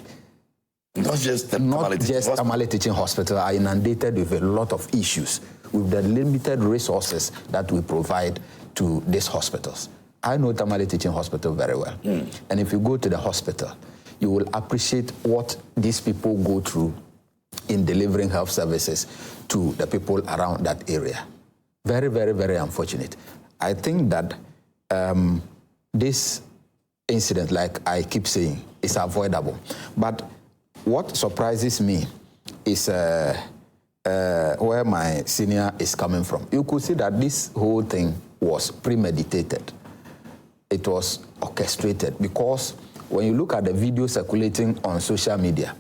not just Tamale Teaching Hospital, are inundated with a lot of issues with the limited resources that we provide to these hospitals. I know Tamale Teaching Hospital very well. And if you go to the hospital, you will appreciate what these people go through in delivering health services to the people around that area. Very, very, very unfortunate. I think that this incident, like I keep saying, is avoidable. But what surprises me is where my senior is coming from. You could see that this whole thing was premeditated. It was orchestrated because when you look at the video circulating on social media,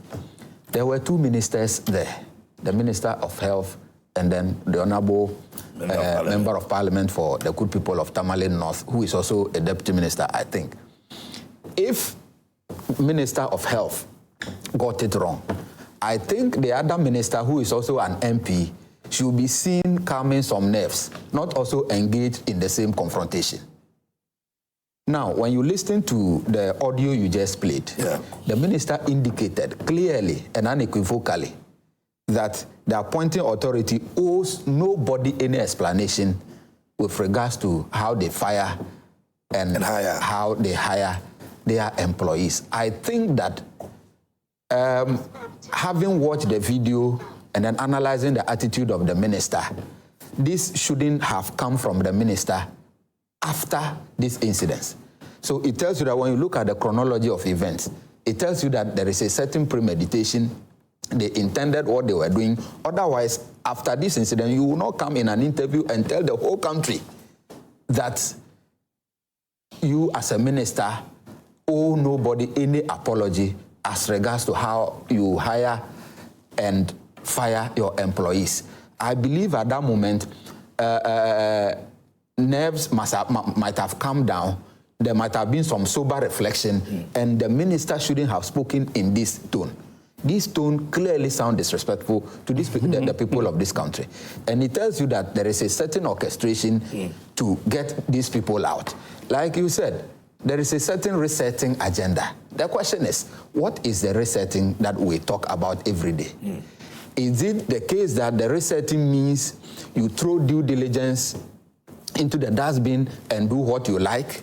there were two ministers there, the Minister of Health and then the Honorable Member of Parliament for the good people of Tamale North, who is also a deputy minister, I think. If Minister of Health got it wrong, I think the other minister, who is also an MP, should be seen calming some nerves, not also engaged in the same confrontation. Now, when you listen to the audio you just played, the minister indicated clearly and unequivocally that the appointing authority owes nobody any explanation with regards to how they fire and how they hire their employees. I think that having watched the video and then analyzing the attitude of the minister, this shouldn't have come from the minister after this incident. So it tells you that when you look at the chronology of events, it tells you that there is a certain premeditation. They intended what they were doing. Otherwise, after this incident, you will not come in an interview and tell the whole country that you as a minister owe nobody any apology as regards to how you hire and fire your employees. I believe at that moment, nerves might have come down. There might have been some sober reflection, and the minister shouldn't have spoken in this tone. This tone clearly sounds disrespectful to these people, the people of this country. And it tells you that there is a certain orchestration to get these people out. Like you said, there is a certain resetting agenda. The question is, what is the resetting that we talk about every day? Is it the case that the resetting means you throw due diligence into the dustbin and do what you like?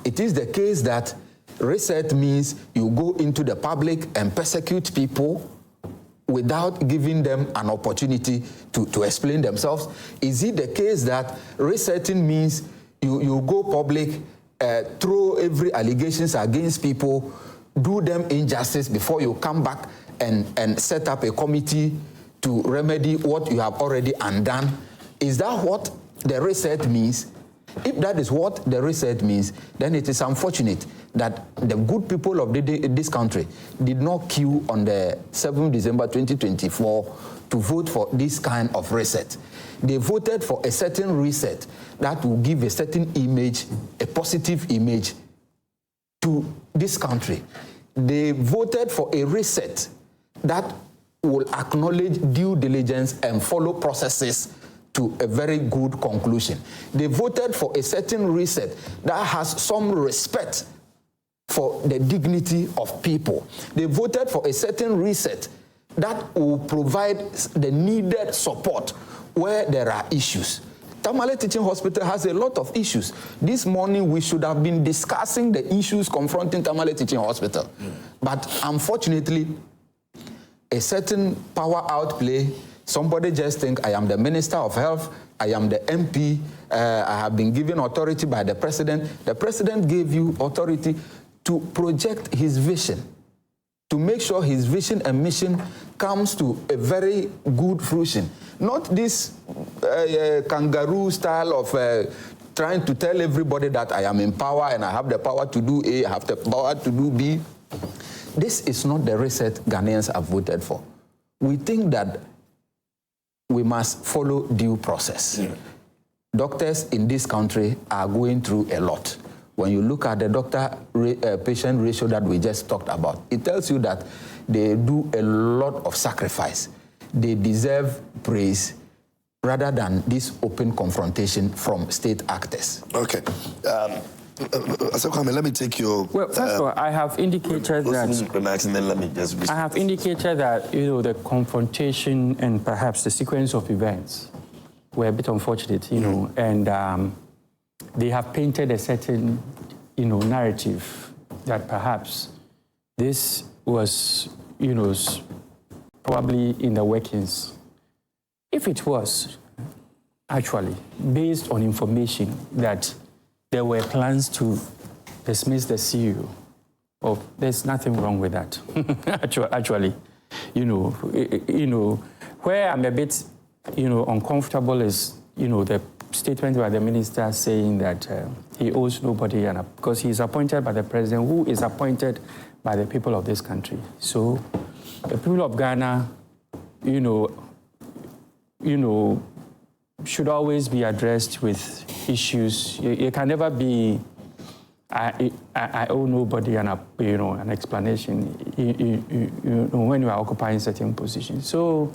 It is the case that reset means you go into the public and persecute people without giving them an opportunity to explain themselves? Is it the case that resetting means you go public, throw every allegations against people, do them injustice before you come back and set up a committee to remedy what you have already undone? Is that what the reset means? If that is what the reset means, then it is unfortunate that the good people of this country did not queue on the 7th December 2024 to vote for this kind of reset. They voted for a certain reset that will give a certain image, a positive image to this country. They voted for a reset that will acknowledge due diligence and follow processes to a very good conclusion. They voted for a certain reset that has some respect for the dignity of people. They voted for a certain reset that will provide the needed support where there are issues. Tamale Teaching Hospital has a lot of issues. This morning we should have been discussing the issues confronting Tamale Teaching Hospital. But unfortunately, a certain power outplay, somebody just think, I am the Minister of Health, I am the MP, I have been given authority by the President. The President gave you authority to project his vision, to make sure his vision and mission comes to a very good fruition. Not this kangaroo style of trying to tell everybody that I am in power and I have the power to do A, I have the power to do B. This is not the reset Ghanaians have voted for. We think that we must follow due process. Doctors in this country are going through a lot. when you look at the doctor-patient ratio that we just talked about, it tells you that they do a lot of sacrifice. They deserve praise rather than this open confrontation from state actors. Okay. So Kwame, let me take your... Well, first of all, I have indicated that... Remarks, and then let me just... I have indicated that, the confrontation and perhaps the sequence of events were a bit unfortunate, and they have painted a certain, narrative that perhaps this was, probably in the workings. If it was, actually, based on information that there were plans to dismiss the CEO, there's nothing wrong with that. Actually, where I'm a bit, uncomfortable is, the statement by the minister saying that he owes nobody, because he's appointed by the president, who is appointed by the people of this country. So the people of Ghana, should always be addressed with issues. You can never be, I owe nobody an explanation when you are occupying certain positions. So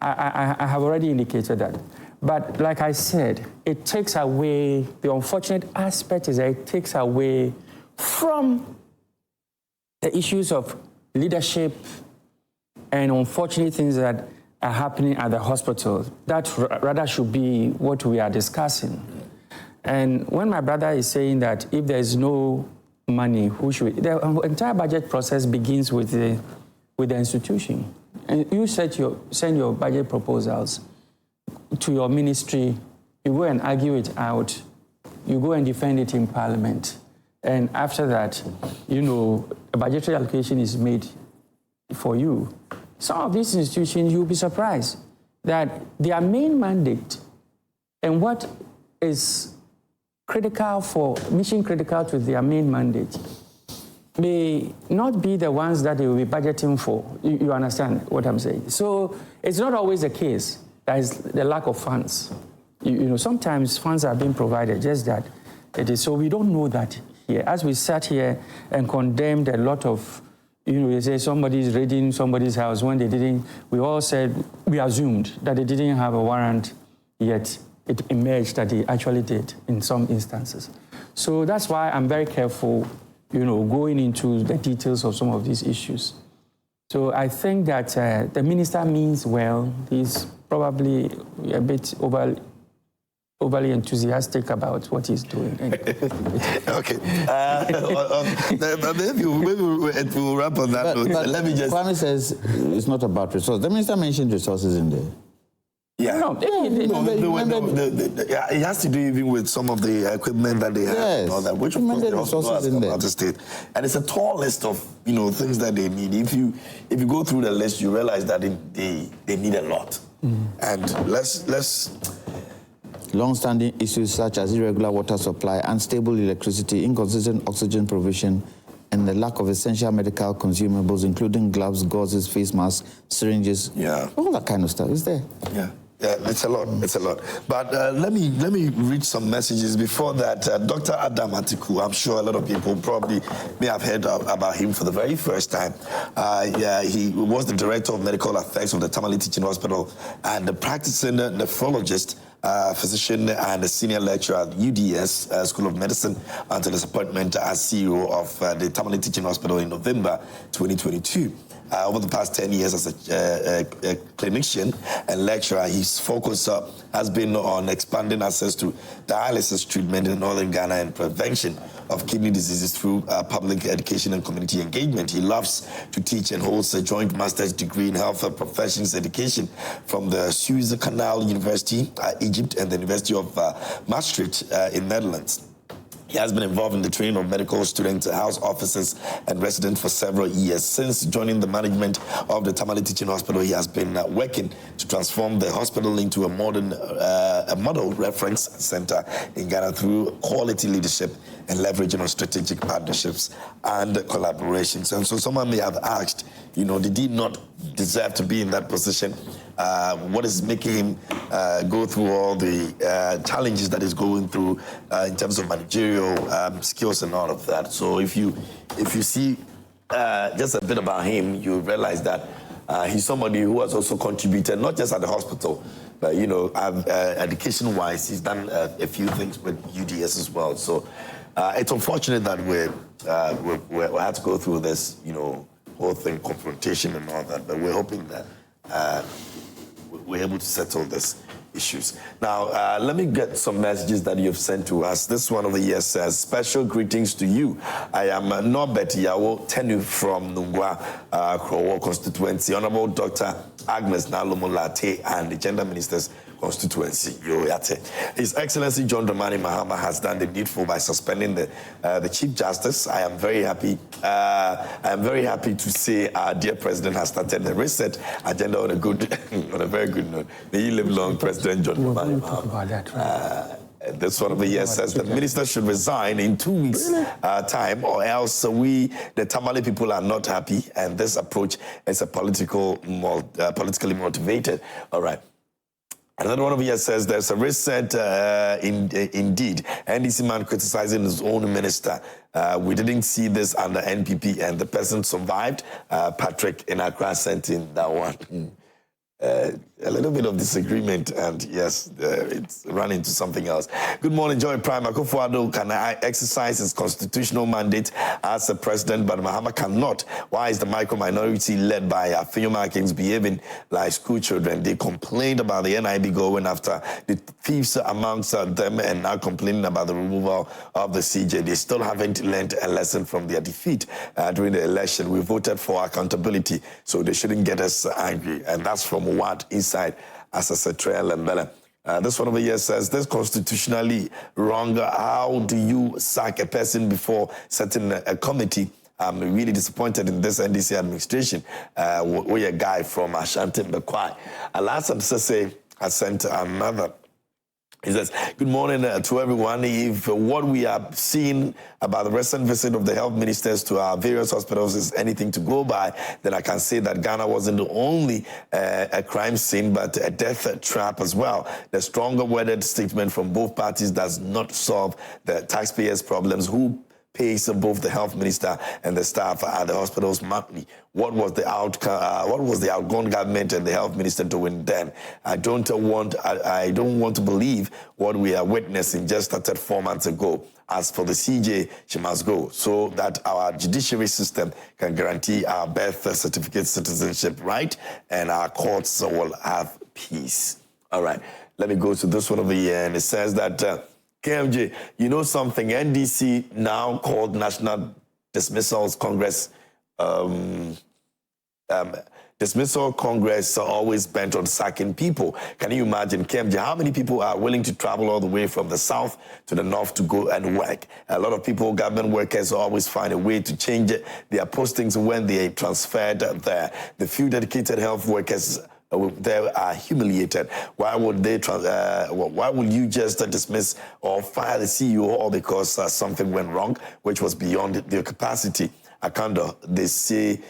I have already indicated that. But like I said, it takes away, the unfortunate aspect is that it takes away from the issues of leadership and unfortunate things that are happening at the hospital. That rather should be what we are discussing. And when my brother is saying that if there is no money, the entire budget process begins with the institution. And you send your budget proposals to your ministry, you go and argue it out, you go and defend it in Parliament. And after that, a budgetary allocation is made for you. Some of these institutions, you'll be surprised that their main mandate and what is mission critical to their main mandate may not be the ones that they will be budgeting for. You understand what I'm saying? So it's not always the case. That is the lack of funds. Sometimes funds are being provided, just that it is. So we don't know that here. As we sat here and condemned a lot of, they say somebody's raiding somebody's house when they didn't. We all said, we assumed that they didn't have a warrant, yet it emerged that they actually did in some instances. So that's why I'm very careful, going into the details of some of these issues. So I think that the minister means well. He's probably a bit overly enthusiastic about what he's doing. Okay. Maybe we'll wrap on that note. Let me just... Kwame says it's not about resources. The minister mentioned resources in there. Yeah. It has to do even with some of the equipment that they have and all that, which of course they also ask about the state. And it's a tall list of things that they need. If you go through the list, you realize that they need a lot. And let's long-standing issues such as irregular water supply, unstable electricity, inconsistent oxygen provision, and the lack of essential medical consumables, including gloves, gauzes, face masks, syringes, all that kind of stuff is there. Yeah, it's a lot. It's a lot. But let me read some messages before that. Dr. Adam Atiku, I'm sure a lot of people probably may have heard about him for the very first time. He was the director of medical affairs of the Tamale Teaching Hospital and the practicing nephrologist, physician, and a senior lecturer at UDS School of Medicine until his appointment as CEO of the Tamale Teaching Hospital in November 2022. Over the past 10 years as a clinician and lecturer, his focus has been on expanding access to dialysis treatment in northern Ghana and prevention of kidney diseases through public education and community engagement. He loves to teach and holds a joint master's degree in health professions education from the Suez Canal University, Egypt, and the University of Maastricht in Netherlands. He has been involved in the training of medical students, house officers, and residents for several years. Since joining the management of the Tamale Teaching Hospital, he has been working to transform the hospital into a model reference center in Ghana through quality leadership and leveraging on strategic partnerships and collaborations. And so someone may have asked, did he not deserve to be in that position? what is making him go through all the challenges that he's going through in terms of managerial skills and all of that. So if you see just a bit about him, you realize that he's somebody who has also contributed, not just at the hospital, but, you know, education-wise, he's done a few things with UDS as well. So it's unfortunate that we had to go through this, you know, whole thing, confrontation and all that, but we're hoping that we're able to settle this issues. Now, let me get some messages that you've sent to us. This one over here says, special greetings to you. I am Norbert Yawo Tenu from Nungwa, Krowo constituency. Honorable Dr. Agnes Nalumulate and the Gender Minister's constituency. His Excellency John Dramani Mahama has done the needful by suspending the Chief Justice. I am very happy. To say our dear President has started the reset agenda on a very good note. May you live long, President John Dramani Mahama. This one over here says the minister should resign in 2 weeks' time, or else we, the Tamale people, are not happy. And this approach is a politically motivated. All right. Another one over here says there's a reset indeed. NDC man criticizing his own minister. We didn't see this under NPP, and the person survived. Patrick in Accra sent in that one. A little bit of disagreement, and yes, it's run into something else. Good morning, Joy Prime. Akufo-Addo can exercise his constitutional mandate as a president, but Mahama cannot. Why is the micro-minority led by Afenyo-Markins behaving like school children? They complained about the NIB going after the thieves amongst them and now complaining about the removal of the CJ. They still haven't learned a lesson from their defeat during the election. We voted for accountability, so they shouldn't get us angry. And that's from what is as I said, Trail and Bella. This one over here says, this constitutionally wrong. How do you sack a person before setting a committee? I'm really disappointed in this NDC administration. We're a guy from Ashanti Bekwai. Last time I sent another. He says, good morning to everyone. If what we are seeing about the recent visit of the health ministers to our various hospitals is anything to go by, then I can say that Ghana wasn't the only a crime scene, but a death trap as well. The stronger worded statement from both parties does not solve the taxpayers' problems. Who pays both the health minister and the staff at the hospitals monthly? What was the outcome? What was the outgone government and the health minister doing then? I don't want to believe what we are witnessing just started 4 months ago. As for the CJ, she must go so that our judiciary system can guarantee our birth certificate citizenship right and our courts will have peace. All right, let me go to this one over here, and it says that KMJ, you know something, NDC now called National Dismissals Congress. Dismissal Congress are always bent on sacking people. Can you imagine, KMJ, how many people are willing to travel all the way from the south to the north to go and work? A lot of people, government workers, always find a way to change their postings when they are transferred there. The few dedicated health workers they are humiliated. Why would they? Why would you just dismiss or fire the CEO all because something went wrong, which was beyond their capacity? Akanda, they see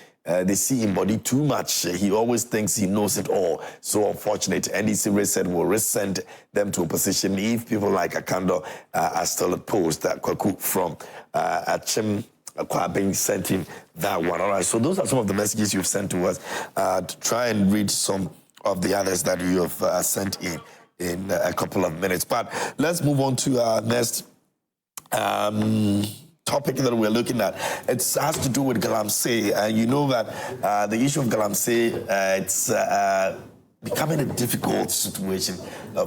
him body too much. He always thinks he knows it all. So unfortunate. NDC said will resend them to opposition if people like Akanda are still opposed. Kwaku from Achim being sent in that one. All right, so those are some of the messages you've sent to us. To try and read some of the others that you have sent in a couple of minutes. But let's move on to our next topic that we're looking at. It has to do with Galamsey. And you know that the issue of Galamsey, it's becoming a difficult situation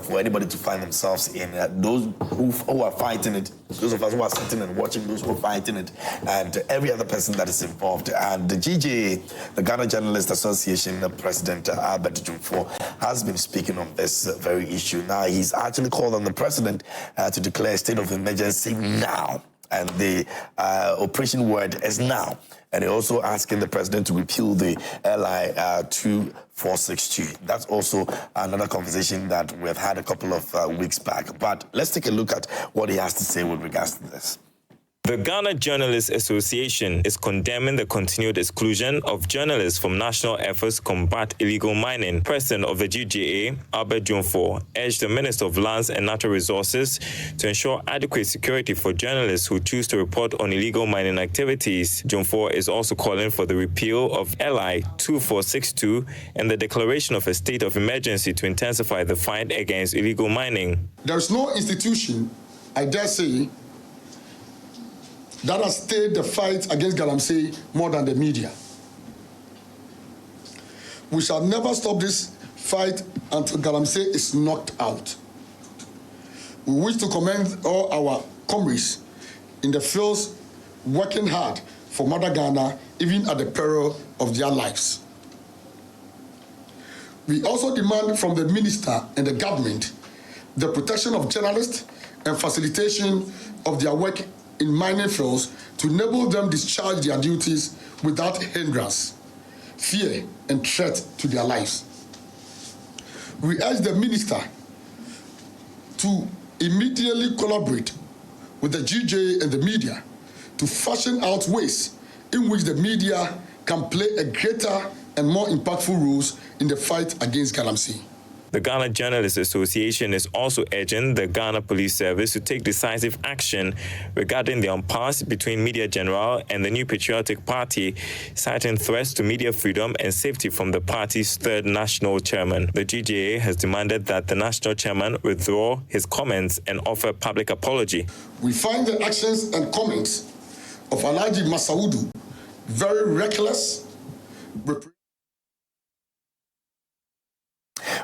for anybody to find themselves in. Those who are fighting it, those of us who are sitting and watching, those who are fighting it, and every other person that is involved. And the GJA, the Ghana Journalist Association President Albert Jumfo, has been speaking on this very issue. Now, he's actually called on the president to declare a state of emergency now. And the operation word is now. And they're also asking the president to repeal the LI 2462. That's also another conversation that we've had a couple of weeks back. But let's take a look at what he has to say with regards to this. The Ghana Journalists Association is condemning the continued exclusion of journalists from national efforts to combat illegal mining. President of the GJA, Albert Jumfor, urged the Minister of Lands and Natural Resources to ensure adequate security for journalists who choose to report on illegal mining activities. Jumfor is also calling for the repeal of LI 2462 and the declaration of a state of emergency to intensify the fight against illegal mining. There is no institution, I dare say, that has stayed the fight against Galamsey more than the media. We shall never stop this fight until Galamsey is knocked out. We wish to commend all our comrades in the fields working hard for Mother Ghana, even at the peril of their lives. We also demand from the minister and the government the protection of journalists and facilitation of their work in mining fields to enable them discharge their duties without hindrance, fear, and threat to their lives. We urge the minister to immediately collaborate with the GJA and the media to fashion out ways in which the media can play a greater and more impactful roles in the fight against Galamsey. The Ghana Journalists Association is also urging the Ghana Police Service to take decisive action regarding the impasse between Media General and the New Patriotic Party, citing threats to media freedom and safety from the party's third national chairman. The GJA has demanded that the national chairman withdraw his comments and offer a public apology. We find the actions and comments of Alhaji Masaudu very reckless.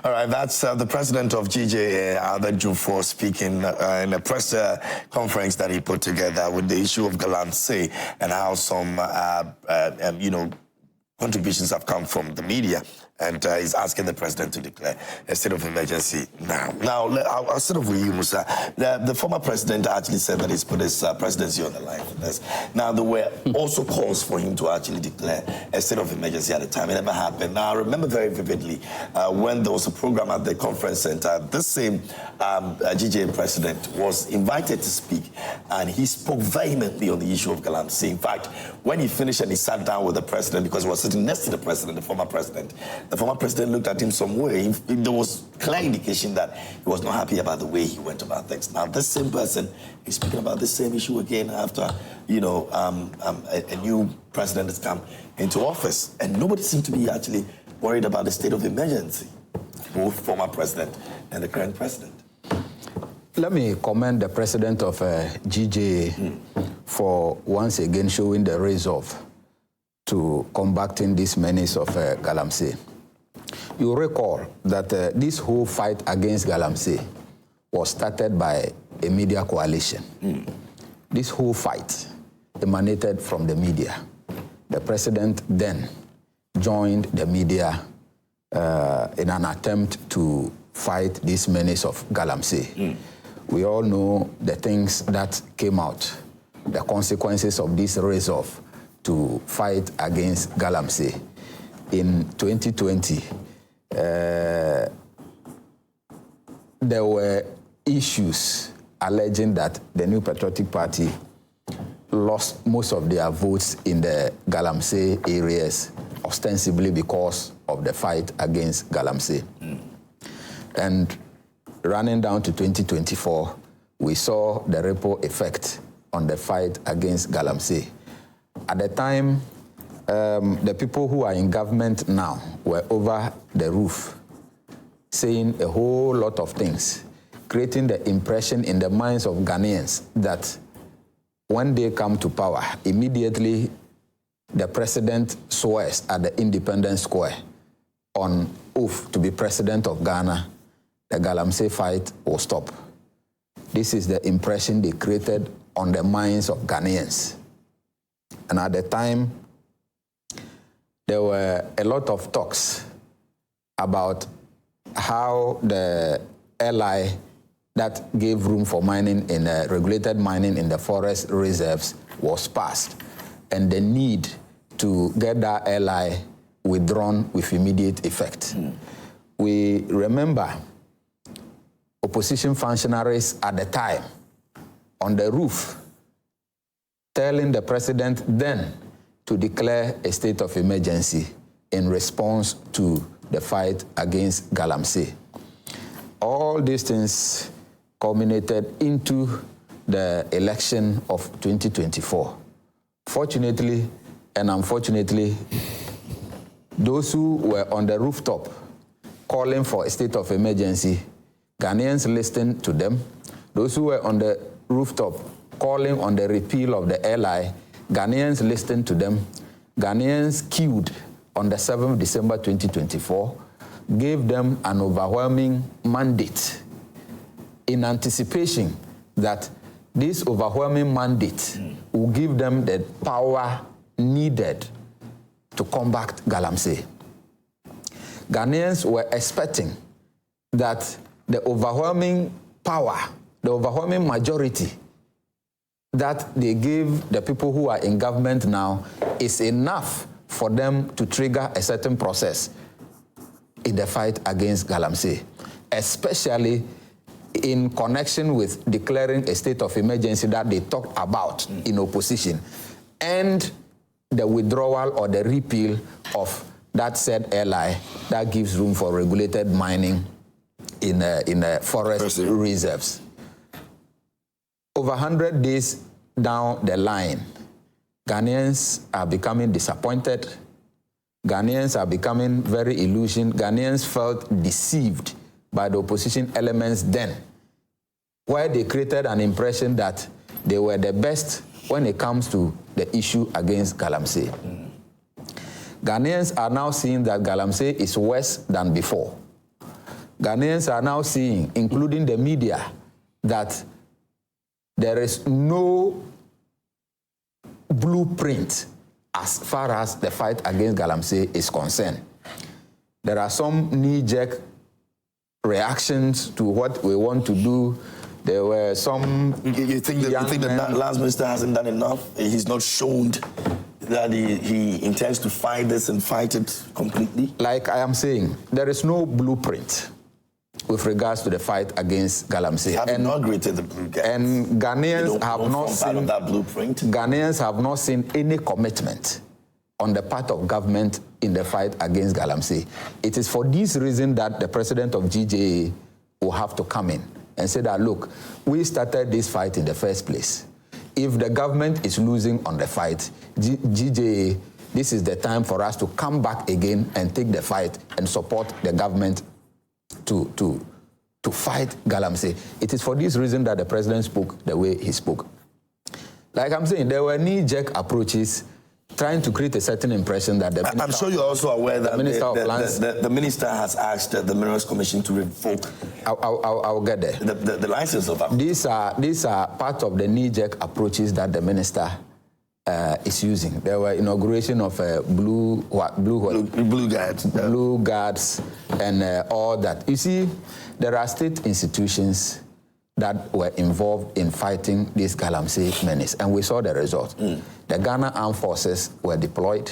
All right, that's the president of GJA, Albert Jumfor, speaking in a press conference that he put together with the issue of Galamsey and how some, contributions have come from the media. And he's asking the president to declare a state of emergency now. Now, I'll start off with you, Musa. The former president actually said that he's put his presidency on the line for this. Now, there were also calls for him to actually declare a state of emergency at the time. It never happened. Now, I remember very vividly when there was a program at the conference center, this same GJA president was invited to speak, and he spoke vehemently on the issue of Galamsey. In fact, when he finished and he sat down with the president, because he was sitting next to the president, the former president looked at him some way. There was clear indication that he was not happy about the way he went about things. Now, this same person is speaking about the same issue again after, a new president has come into office. And nobody seemed to be actually worried about the state of emergency, both former president and the current president. Let me commend the president of GJA for once again showing the resolve to combating this menace of Galamsey. You recall that this whole fight against Galamsey was started by a media coalition. This whole fight emanated from the media. The president then joined the media in an attempt to fight this menace of Galamsey. We all know the things that came out, the consequences of this resolve to fight against Galamsey. In 2020, there were issues alleging that the New Patriotic Party lost most of their votes in the Galamsey areas, ostensibly because of the fight against Galamsey. And running down to 2024, we saw the ripple effect on the fight against Galamsey. At the time, the people who are in government now were over the roof, saying a whole lot of things, creating the impression in the minds of Ghanaians that when they come to power, immediately the president swears at the Independence Square on oath to be president of Ghana, the Galamsey fight will stop. This is the impression they created on the minds of Ghanaians. And at the time, there were a lot of talks about how the LI that gave room for mining in regulated mining in the forest reserves was passed, and the need to get that LI withdrawn with immediate effect. We remember opposition functionaries at the time on the roof telling the president then to declare a state of emergency in response to the fight against Galamsey. All these things culminated into the election of 2024. Fortunately and unfortunately, those who were on the rooftop calling for a state of emergency, Ghanaians listened to them. Those who were on the rooftop calling on the repeal of the LI, Ghanaians listened to them. Ghanaians queued on the 7th of December 2024, gave them an overwhelming mandate in anticipation that this overwhelming mandate will give them the power needed to combat Galamsey. Ghanaians were expecting that the overwhelming power, the overwhelming majority that they gave the people who are in government now is enough for them to trigger a certain process in the fight against Galamsey, especially in connection with declaring a state of emergency that they talked about in opposition, and the withdrawal or the repeal of that said LI that gives room for regulated mining in forest reserves. Over 100 days down the line, Ghanaians are becoming disappointed. Ghanaians are becoming very illusioned. Ghanaians felt deceived by the opposition elements then, where they created an impression that they were the best when it comes to the issue against Galamsey. Ghanaians are now seeing that Galamsey is worse than before. Ghanaians are now seeing, including the media, that there is no blueprint as far as the fight against Galamsey is concerned. There are some knee-jerk reactions to what we want to do. There were some. You think the last minister hasn't done enough? He's not shown that he intends to fight this and fight it completely? Like I am saying, there is no blueprint with regards to the fight against Galamsey. They have inaugurated the blueprint. And Ghanaians have not seen that blueprint. Ghanaians have not seen any commitment on the part of government in the fight against Galamsey. It is for this reason that the president of GJA will have to come in and say that, look, we started this fight in the first place. If the government is losing on the fight, GJA, this is the time for us to come back again and take the fight and support the government to fight Galamsey. It is for this reason that the president spoke the way he spoke. Like I'm saying, there were knee-jerk approaches trying to create a certain impression that the minister... I'm sure you're also aware that the minister has asked the Minerals Commission to revoke... I'll get there. The license of that. These are part of the knee-jerk approaches that the minister is using. There were inauguration of blue guards and all that. You see, there are state institutions that were involved in fighting this Galamsey menace, and we saw the result. The Ghana Armed Forces were deployed,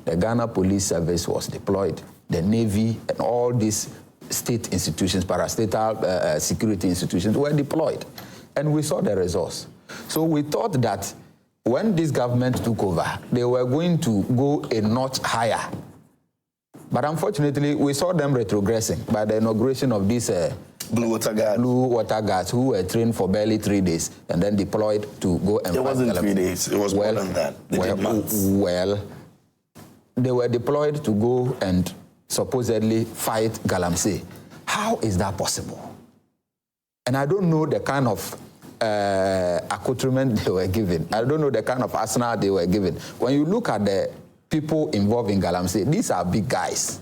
the Ghana Police Service was deployed, the Navy and all these state institutions, parastatal security institutions were deployed, and we saw the results. So we thought that when this government took over, they were going to go a notch higher. But unfortunately, we saw them retrogressing by the inauguration of these Blue water guards who were trained for barely 3 days and then deployed to go and fight. It wasn't 3 days. It was more than that. They did months. Well, they were deployed to go and supposedly fight Galamsey. How is that possible? And I don't know the kind of accoutrement they were given. I don't know the kind of arsenal they were given. When you look at the people involved in Galamsey, these are big guys.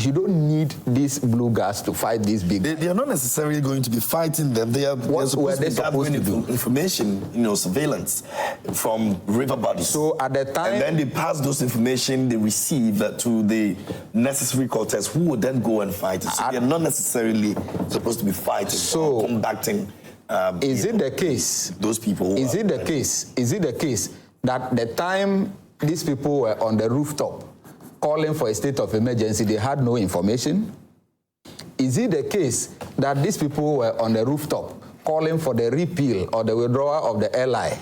You don't need these blue guards to fight these big guys. They are not necessarily going to be fighting them. What were they supposed to do? Information, surveillance from river bodies. So at the time... And then they pass those information they receive to the necessary quarters who would then go and fight. So they are not necessarily supposed to be fighting or combating. Is it the case? Those people. Is it the case that the time these people were on the rooftop calling for a state of emergency, they had no information? Is it the case that these people were on the rooftop calling for the repeal or the withdrawal of the LI?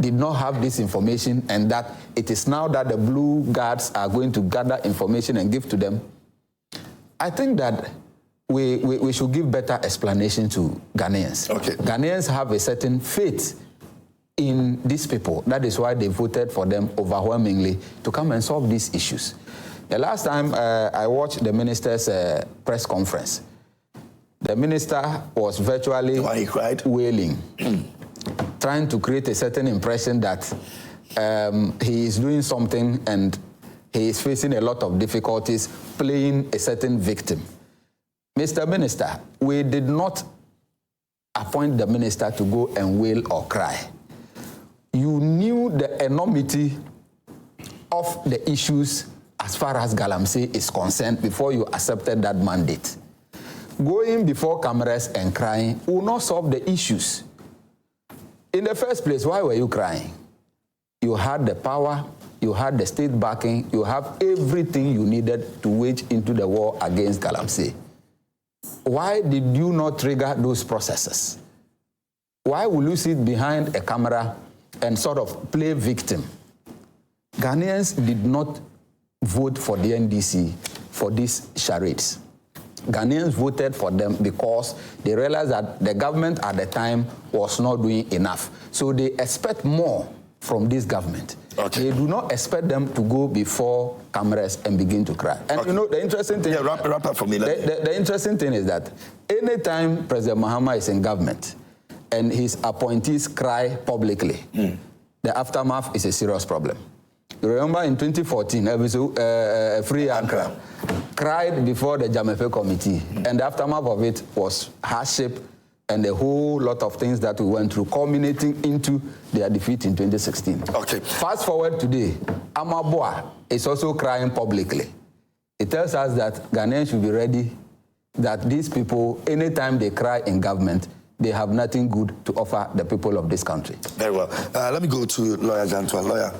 did not have this information and that it is now that the Blue Guards are going to gather information and give to them. I think that we should give better explanation to Ghanaians. Okay. Ghanaians have a certain faith in these people. That is why they voted for them overwhelmingly to come and solve these issues. The last time I watched the minister's press conference, the minister was virtually wailing, trying to create a certain impression that he is doing something and he is facing a lot of difficulties playing a certain victim. Mr. Minister, we did not appoint the minister to go and wail or cry. You knew the enormity of the issues as far as Galamsey is concerned before you accepted that mandate. Going before cameras and crying will not solve the issues. In the first place, why were you crying? You had the power, you had the state backing, you have everything you needed to wage into the war against Galamsey. Why did you not trigger those processes? Why will you sit behind a camera and sort of play victim? Ghanaians did not vote for the NDC for these charades. Ghanaians voted for them because they realized that the government at the time was not doing enough. So they expect more from this government. Okay. They do not expect them to go before cameras and begin to cry. And you know, the interesting thing... Yeah, wrap up for me. The interesting thing is that anytime President Mahama is in government and his appointees cry publicly, the aftermath is a serious problem. You remember in 2014, Free Ankara cried before the Jamefe Committee, and the aftermath of it was hardship and a whole lot of things that we went through, culminating into their defeat in 2016. Okay. Fast forward today, Amaboa is also crying publicly. It tells us that Ghanaians should be ready, that these people, anytime they cry in government, they have nothing good to offer the people of this country. Very well. Let me go to Lawyer Jantua. Lawyer.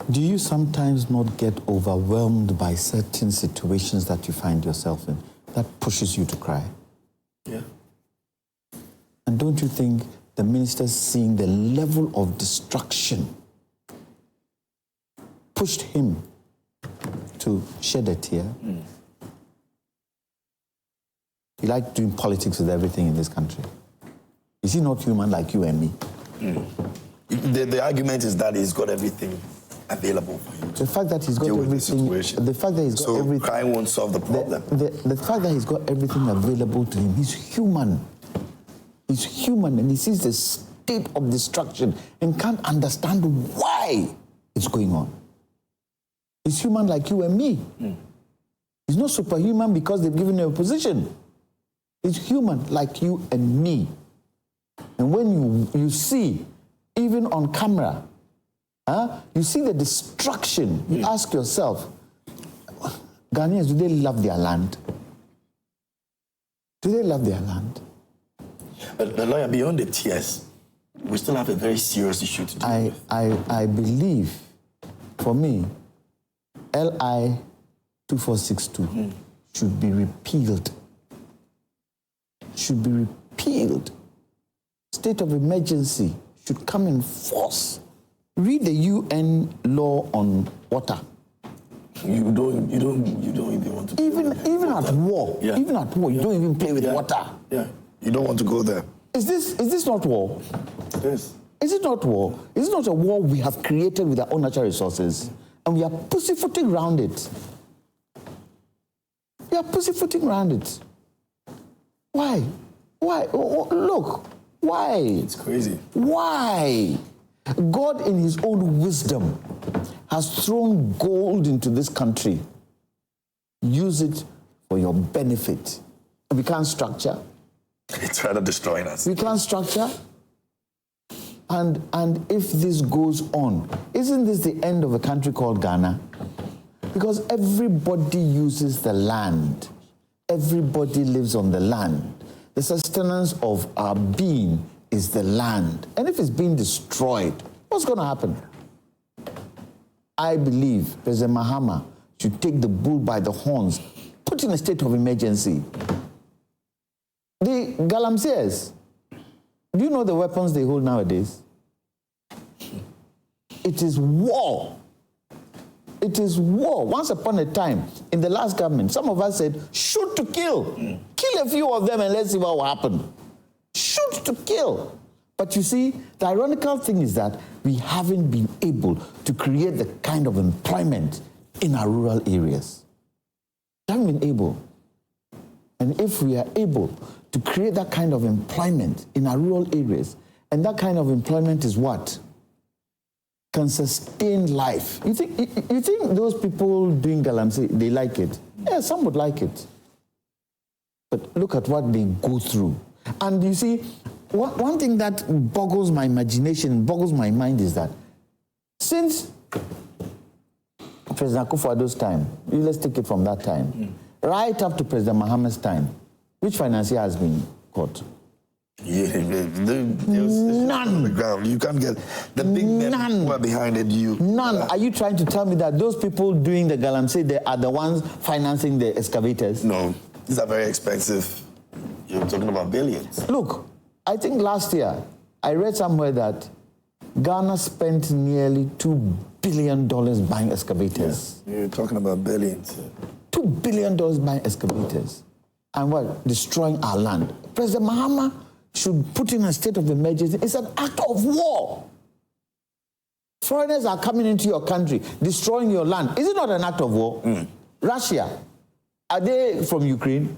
Do you sometimes not get overwhelmed by certain situations that you find yourself in that pushes you to cry? Yeah. And don't you think the minister seeing the level of destruction pushed him to shed a tear? You like doing politics with everything in this country. Is he not human like you and me? The argument is that he's got everything available for him. The fact that he's got everything, the fact that he's got everything, crying won't solve the problem. The fact that he's got everything available to him, he's human. He's human, and he sees the state of destruction and can't understand why it's going on. He's human like you and me. He's not superhuman because they've given him a position. He's human like you and me. And when you see, even on camera, you see the destruction, you ask yourself, Ghanaians, do they love their land? Do they love their land? But the lawyer, beyond the tears, we still have a very serious issue to deal with. I believe, for me, LI 2462 should be repealed. Should be repealed. State of emergency should come in force. Read the UN law on water. You don't even want to. Even at war, even at war, you don't even play with water. Yeah, you don't want to go there. Is this not war? It is. Is it not war? Is it not a war we have created with our own natural resources, and we are pussyfooting around it? We are pussyfooting around it. Why? Why? Look, why? It's crazy. Why? God, in his own wisdom, has thrown gold into this country. Use it for your benefit. We can't structure. It's trying to destroy us. We can't structure. And if this goes on, isn't this the end of a country called Ghana? Because everybody uses the land. Everybody lives on the land. The sustenance of our being is the land. And if it's being destroyed, what's going to happen? I believe President Mahama should take the bull by the horns, put in a state of emergency. The Galamseyers, Do you know the weapons they hold nowadays? It is war. It is war. Once upon a time, in the last government, some of us said, shoot to kill. Kill a few of them and let's see what will happen. Shoot to kill. But you see, the ironical thing is that we haven't been able to create the kind of employment in our rural areas. We haven't been able. And if we are able to create that kind of employment in our rural areas, and that kind of employment is what? Can sustain life. You think those people doing galamsey, they like it? Yeah, some would like it. But look at what they go through. And you see, one thing that boggles my imagination, boggles my mind is that since President Akufo-Addo's time, let's take it from that time, right up to President Mahama's time, which financier has been caught? Yeah, none. The ground. You can't get the big men who are behind it. None. Are you trying to tell me that those people doing the galamsey, they are the ones financing the excavators? No, these are very expensive. You're talking about billions. Look, I think last year I read somewhere that Ghana spent nearly $2 billion buying excavators. Yeah, you're talking about billions. $2 billion buying excavators. And what? Destroying our land. President Mahama should put in a state of emergency. It's an act of war. Foreigners are coming into your country, destroying your land. Is it not an act of war? Russia, are they from Ukraine?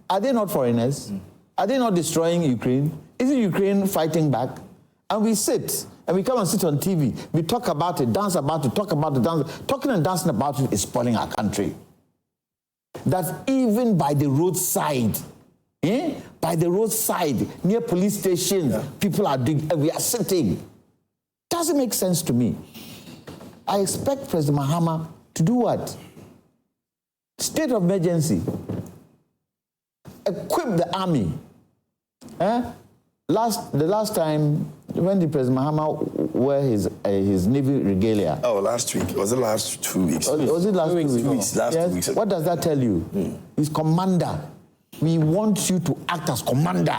Are they not foreigners? Are they not destroying Ukraine? Isn't Ukraine fighting back? And we sit, and we come and sit on TV. We talk about it, dance about it, talk about it, dance. Talking and dancing about it is spoiling our country. That even by the roadside, by the roadside, near police stations, people are doing, we are sitting. Doesn't make sense to me. I expect President Mahama to do what? State of emergency. Equip the army. The last time, when did President Mahama wear his Navy regalia? Oh, last week. Was it last 2 weeks? Was it last 2 weeks? 2 weeks. Last 2 weeks. What does that tell you? He's commander. We want you to act as commander.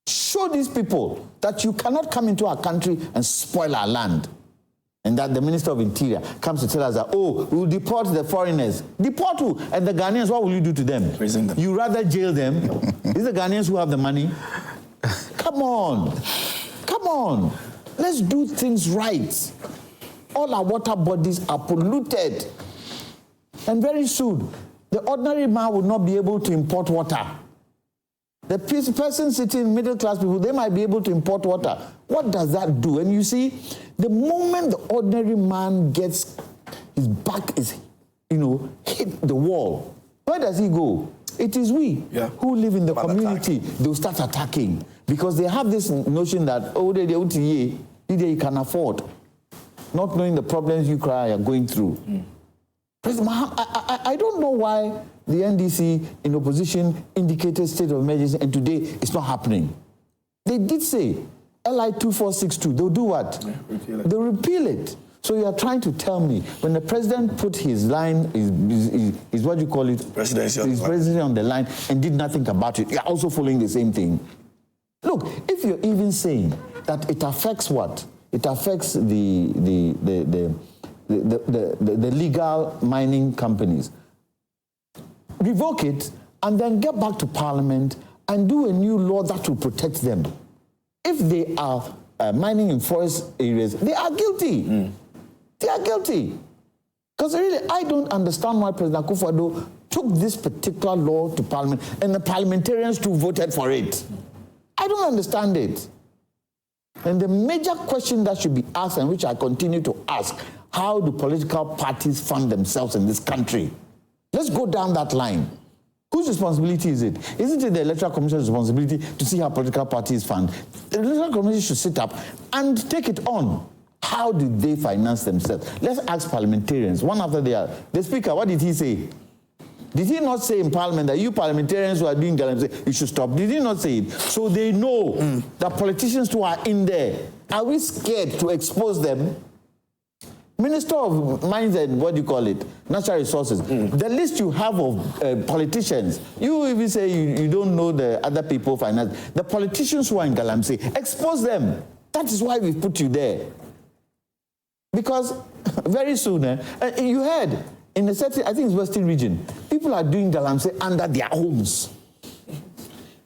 Show these people that you cannot come into our country and spoil our land. And that the Minister of Interior comes to tell us that, oh, we'll deport the foreigners. Deport who? And the Ghanaians, what will you do to them? Prison them. You rather jail them? Is the Ghanaians who have the money? Come on. Come on. Let's do things right. All our water bodies are polluted. And very soon, the ordinary man will not be able to import water. The person sitting, middle class people, they might be able to import water. What does that do? And you see, the moment the ordinary man gets, his back is, hit the wall, where does he go? It is we who live in the community. They'll start attacking because they have this notion that, you can afford, not knowing the problems you are going through. President Mahama, I don't know why the NDC in opposition indicated state of emergency and today it's not happening. They did say LI 2462, they'll do what? They'll repeal it. So you are trying to tell me when the president put his line, is what you call it? Presidency on the line and did nothing about it, you're also following the same thing. Look, if you're even saying that it affects what? It affects the legal mining companies. Revoke it and then get back to Parliament and do a new law that will protect them. If they are mining in forest areas, they are guilty. They are guilty. Because really, I don't understand why President Akufo-Addo took this particular law to Parliament and the parliamentarians too voted for it. I don't understand it. And the major question that should be asked, and which I continue to ask, how do political parties fund themselves in this country? Let's go down that line. Whose responsibility is it? Isn't it the Electoral Commission's responsibility to see how political parties fund? The Electoral Commission should sit up and take it on. How do they finance themselves? Let's ask parliamentarians, one after the other. The Speaker, what did he say? Did he not say in Parliament that you parliamentarians who are doing galamsey, you should stop? Did he not say it? So they know that politicians who are in there, are we scared to expose them? Minister of Mines and what do you call it? Natural Resources. The list you have of politicians, you even say you don't know the other people finance. The politicians who are in Galamsey, expose them. That is why we put you there. Because very soon, you heard, in the certain, I think it's Western region, people are doing Galamsey under their homes.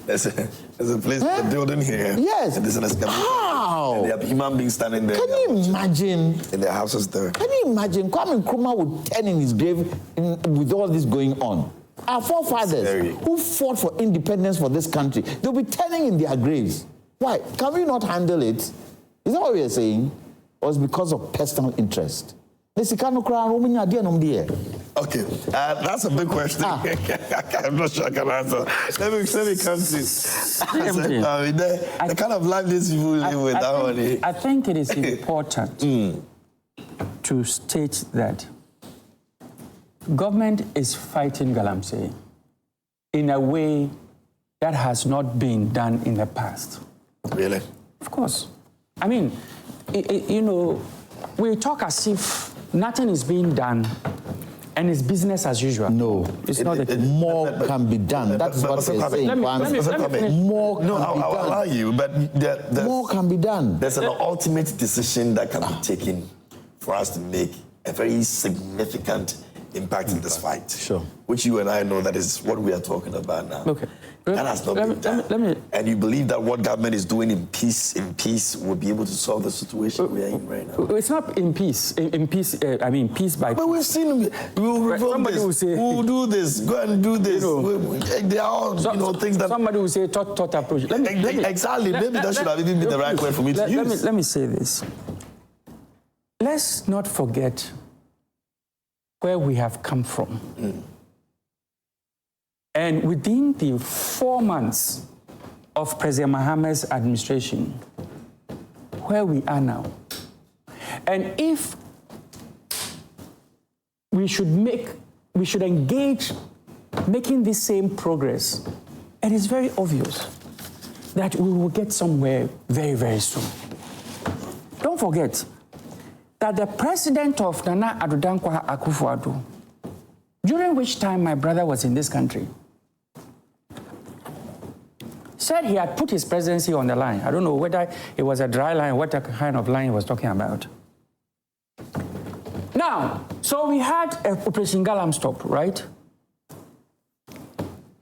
There's a place, a building here. Yes. And there's an excavation. How? And there are human beings standing there. Can you imagine? In their houses there. Can you imagine? Kwame Nkrumah would turn in his grave with all this going on. Our forefathers who fought for independence for this country, they'll be turning in their graves. Why? Can we not handle it? Is that what we are saying? Or is it because of personal interest? Okay, that's a big question. I'm not sure I can answer. Let me come to the kind of life these people live with. I think it is important to state that government is fighting Galamsey in a way that has not been done in the past. Really? Of course. I mean, you know, we talk as if nothing is being done and it's business as usual. No. It's not. More can be done. That's what they're saying. More can be done. I'll allow you, but more can be done. There's an ultimate decision that can be taken for us to make a very significant impact in this fight. Sure. Which you and I know that is what we are talking about now. Okay. That has not been done. And you believe that what government is doing in peace will be able to solve the situation we are in right now? It's not in peace. In peace, I mean peace by peace. But we've seen, we'll reform this, will say, we'll do this, go and do this. They are all, things that... Somebody will say, thought approach. Exactly. Maybe that should have even been the right word for me to use. Let me say this. Let's not forget where we have come from. And within the 4 months of President Mohammed's administration, where we are now, and if we should engage making this same progress, it is very obvious that we will get somewhere very, very soon. Don't forget that the president of Nana Addo Dankwa Akufo-Addo, during which time my brother was in this country, said he had put his presidency on the line. I don't know whether it was a dry line, what kind of line he was talking about. Now, so we had Operation Galam Stop, right?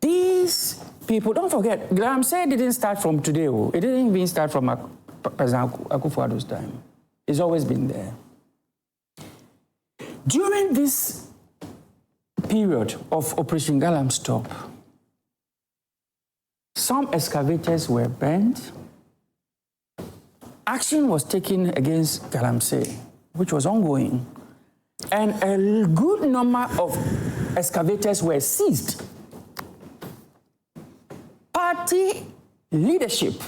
These people, don't forget, Galamsey didn't start from today. It didn't even start from President Akufo-Addo's time. It's always been there. During this period of Operation Galam Stop, some excavators were burned. Action was taken against Galamsey, which was ongoing. And a good number of excavators were seized. Party leadership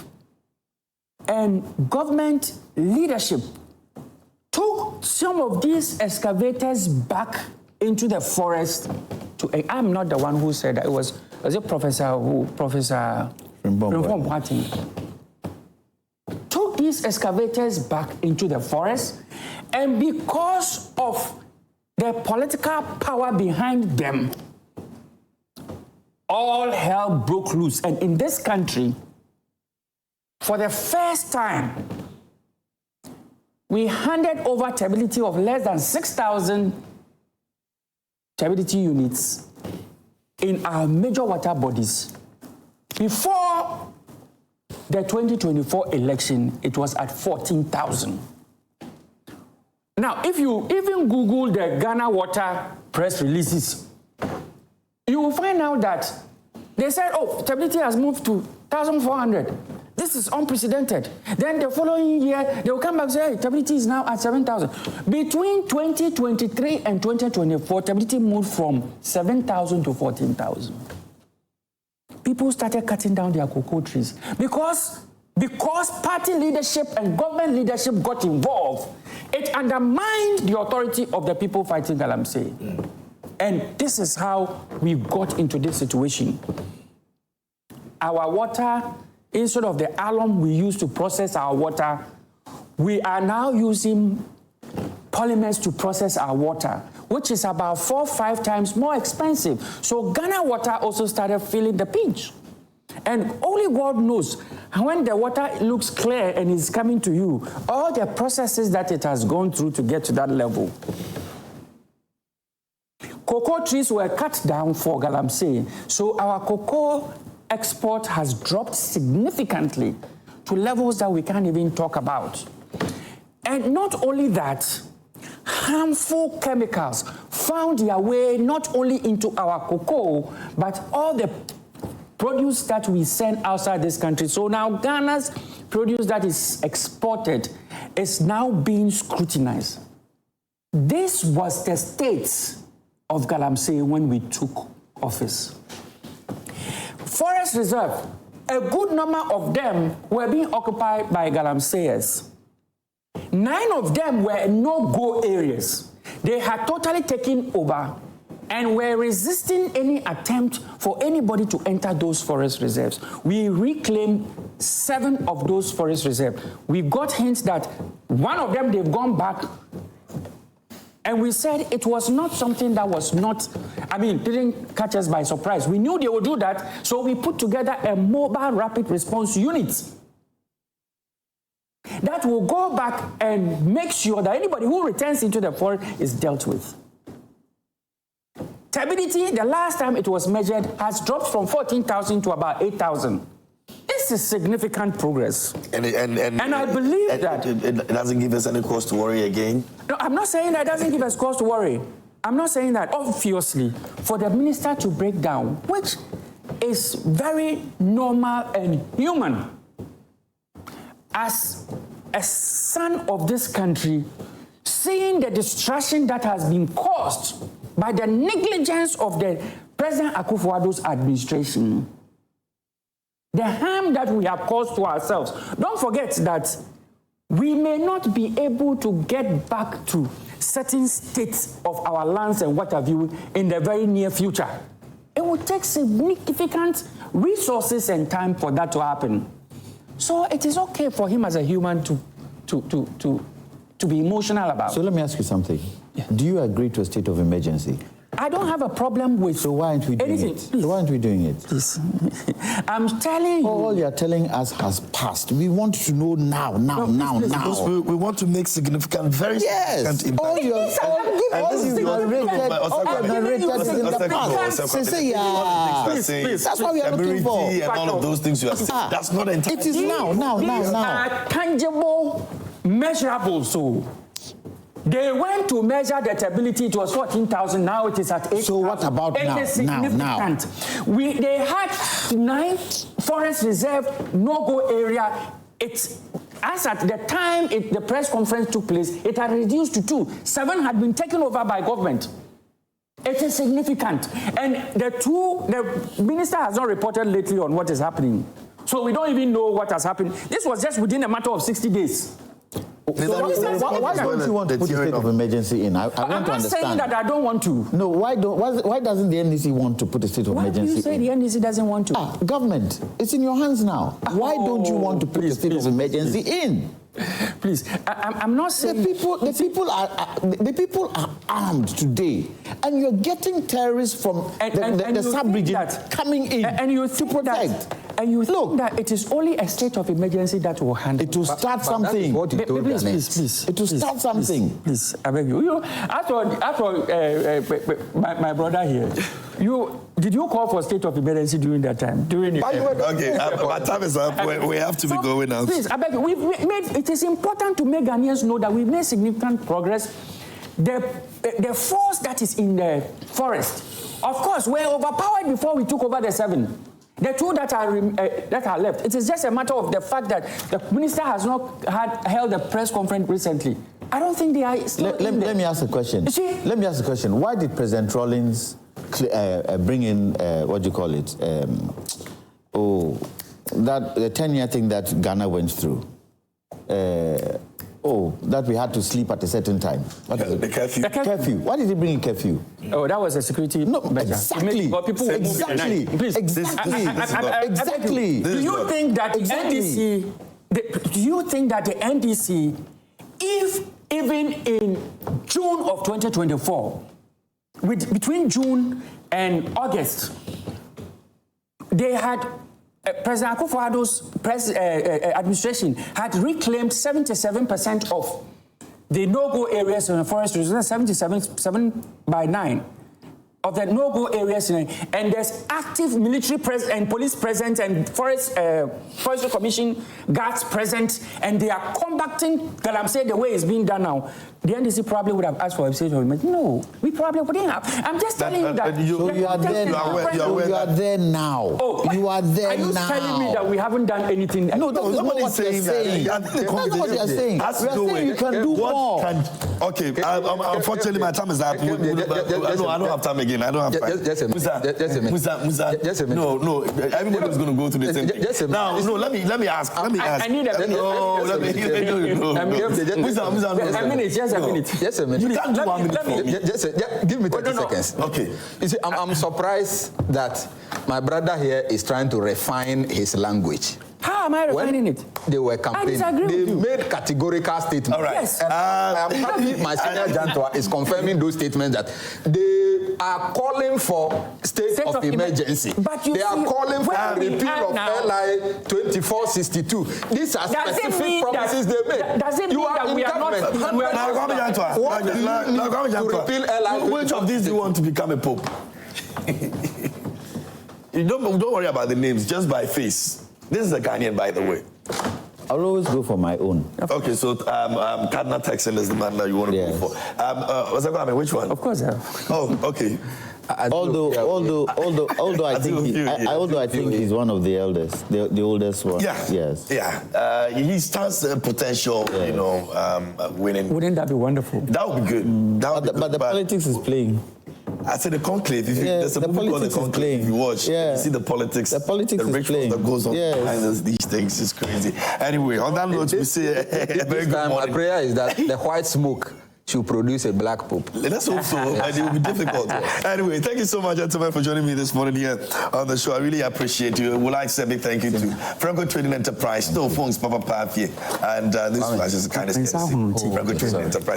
and government leadership took some of these excavators back into the forest. I'm not the one who said that. It was Professor Frimpong took these excavators back into the forest, and because of the political power behind them, all hell broke loose. And in this country, for the first time, we handed over turbidity of less than 6,000 turbidity units in our major water bodies. Before the 2024 election, it was at 14,000. Now, if you even Google the Ghana water press releases, you will find out that they said, oh, turbidity has moved to 1,400. This is unprecedented. Then the following year, they will come back and say, hey, turbidity is now at 7,000. Between 2023 and 2024, turbidity moved from 7,000 to 14,000. People started cutting down their cocoa trees because party leadership and government leadership got involved. It undermined the authority of the people fighting Galamsey. And this is how we got into this situation. Our water, instead of the alum we use to process our water, we are now using polymers to process our water, which is about 4 or 5 times more expensive. So Ghana Water also started feeling the pinch. And only God knows when the water looks clear and is coming to you, all the processes that it has gone through to get to that level. Cocoa trees were cut down for Galamsey, so our cocoa export has dropped significantly to levels that we can't even talk about. And not only that, harmful chemicals found their way not only into our cocoa, but all the produce that we send outside this country. So now Ghana's produce that is exported is now being scrutinized. This was the state of Galamsey when we took office. Forest reserve, a good number of them were being occupied by Galamseyers. 9 of them were no-go areas. They had totally taken over and were resisting any attempt for anybody to enter those forest reserves. We reclaimed 7 of those forest reserves. We got hints that one of them, they've gone back. And we said it was not something that was not, didn't catch us by surprise. We knew they would do that, so we put together a mobile rapid response unit that will go back and make sure that anybody who returns into the forest is dealt with. Turbidity, the last time it was measured, has dropped from 14,000 to about 8,000. This is significant progress. And I believe that it doesn't give us any cause to worry again. No, I'm not saying that it doesn't give us cause to worry. I'm not saying that. Obviously, for the minister to break down, which is very normal and human, as a son of this country, seeing the destruction that has been caused by the negligence of the President Akufo-Addo's administration, the harm that we have caused to ourselves. Don't forget that we may not be able to get back to certain states of our lands and what have you in the very near future. It will take significant resources and time for that to happen. So it is okay for him as a human to be emotional about. So let me ask you something. Yeah. Do you agree to a state of emergency? I don't have a problem with. So why aren't we doing it? So why aren't we doing it? Please. I'm telling you. All you're telling us has passed. We want to know now. Because we want to make significant, very significant impact. All you narrated in the past. Please. That's what we are looking for. And all of those things you are saying. That's not entirely. It is now. These are tangible, measurable. So they went to measure the stability. It was 14,000. Now it is at 8,000. So what about now? It is significant. They had 9 forest reserve no-go area. It's as at the time the press conference took place, it had reduced to 2. 7 had been taken over by government. It is significant. And the minister has not reported lately on what is happening. So we don't even know what has happened. This was just within a matter of 60 days. So why don't you want to put a state of emergency in? I want to understand. I'm not saying that I don't want to. No, why doesn't the NDC want to put a state of emergency in? Why do you say the NDC doesn't want to? Government, it's in your hands now. Why don't you want to put a state of emergency in? Please, I'm not saying the people are armed today, and you're getting terrorists from the sub-region coming in and you to protect. And you think that it is only a state of emergency that will handle. It will start something. Please. It will start something. Please, I beg you. You know, after my brother here, did you call for state of emergency during that time? Okay, my time is up. We have to be going now. Please, I beg you. It is important to make Ghanaians know that we've made significant progress. The force that is in the forest, of course, were overpowered before we took over the 7. The 2 that are left, it is just a matter of the fact that the minister has not held a press conference recently. I don't think they are still Let me ask a question. Let me ask a question. Why did President Rawlings bring in, what do you call it? The 10-year thing that Ghana went through? That we had to sleep at a certain time. The curfew. The curfew. Why did he bring in curfew? Oh, that was a security measure. Exactly. Exactly. Do you think that the NDC, if even in June of 2024, between June and August, they had President Akufo-Addo's administration had reclaimed 77% of the no-go areas in the forest reserve, 7 by 9 of the no-go areas, and there's active military and police present and forestry commission guards present, and they are combating Galamsey the way it's being done now. The NDC probably would have asked for a statement. No, we probably wouldn't have. I'm just telling you that. So you are there now. You are there now. Oh, you are there now. Are you telling me that we haven't done anything? No, that's not what you're saying. That's what you're saying. We are saying you can do more. Okay, unfortunately, my time is up. I don't have time again. I don't have time. Just a minute. Musa. Just a minute. No. Everybody's going to go through the same thing. Now, no. Let me ask. I need a minute. Musa. A minute. Just a minute. Just a minute. You can't do 1 minute for me. Give me 30 seconds. Okay. You see, I'm surprised that my brother here is trying to refine his language. How am I refining it? They were campaigning. They made categorical statements. All right. Yes. And I am happy my senior Jantua is confirming those statements that they are calling for state of emergency. But they are calling for a repeal of LI 2462. These are specific promises they made. Does it mean that we are not? Which of these do you want to become a pope? Don't worry about the names, just by face. This is a Ghanaian, by the way. I'll always go for my own. Okay, so Cardinal Texan is the man that you want to go for. What's that called? Which one? Of course. Oh, okay. Although I think he's one of the eldest, the oldest one. Yeah. Yes. Yeah. He stands potential, winning. Wouldn't that be wonderful? That would be good. But the politics is playing. I said the conclave. There's a movie called The Conclave. If you watch, you see the politics. The politics the is playing. That goes on behind these things is crazy. Anyway, on that note, we say a very good morning. My prayer is that the white smoke should produce a black pope. Let's hope so, and it will be difficult. Anyway, thank you so much, gentlemen, for joining me this morning here on the show. I really appreciate you. Would like to say a big thank you to Franco Trading Enterprise, No Phones, Papa Papi, and this was just the kindest. Franco Trading Enterprise.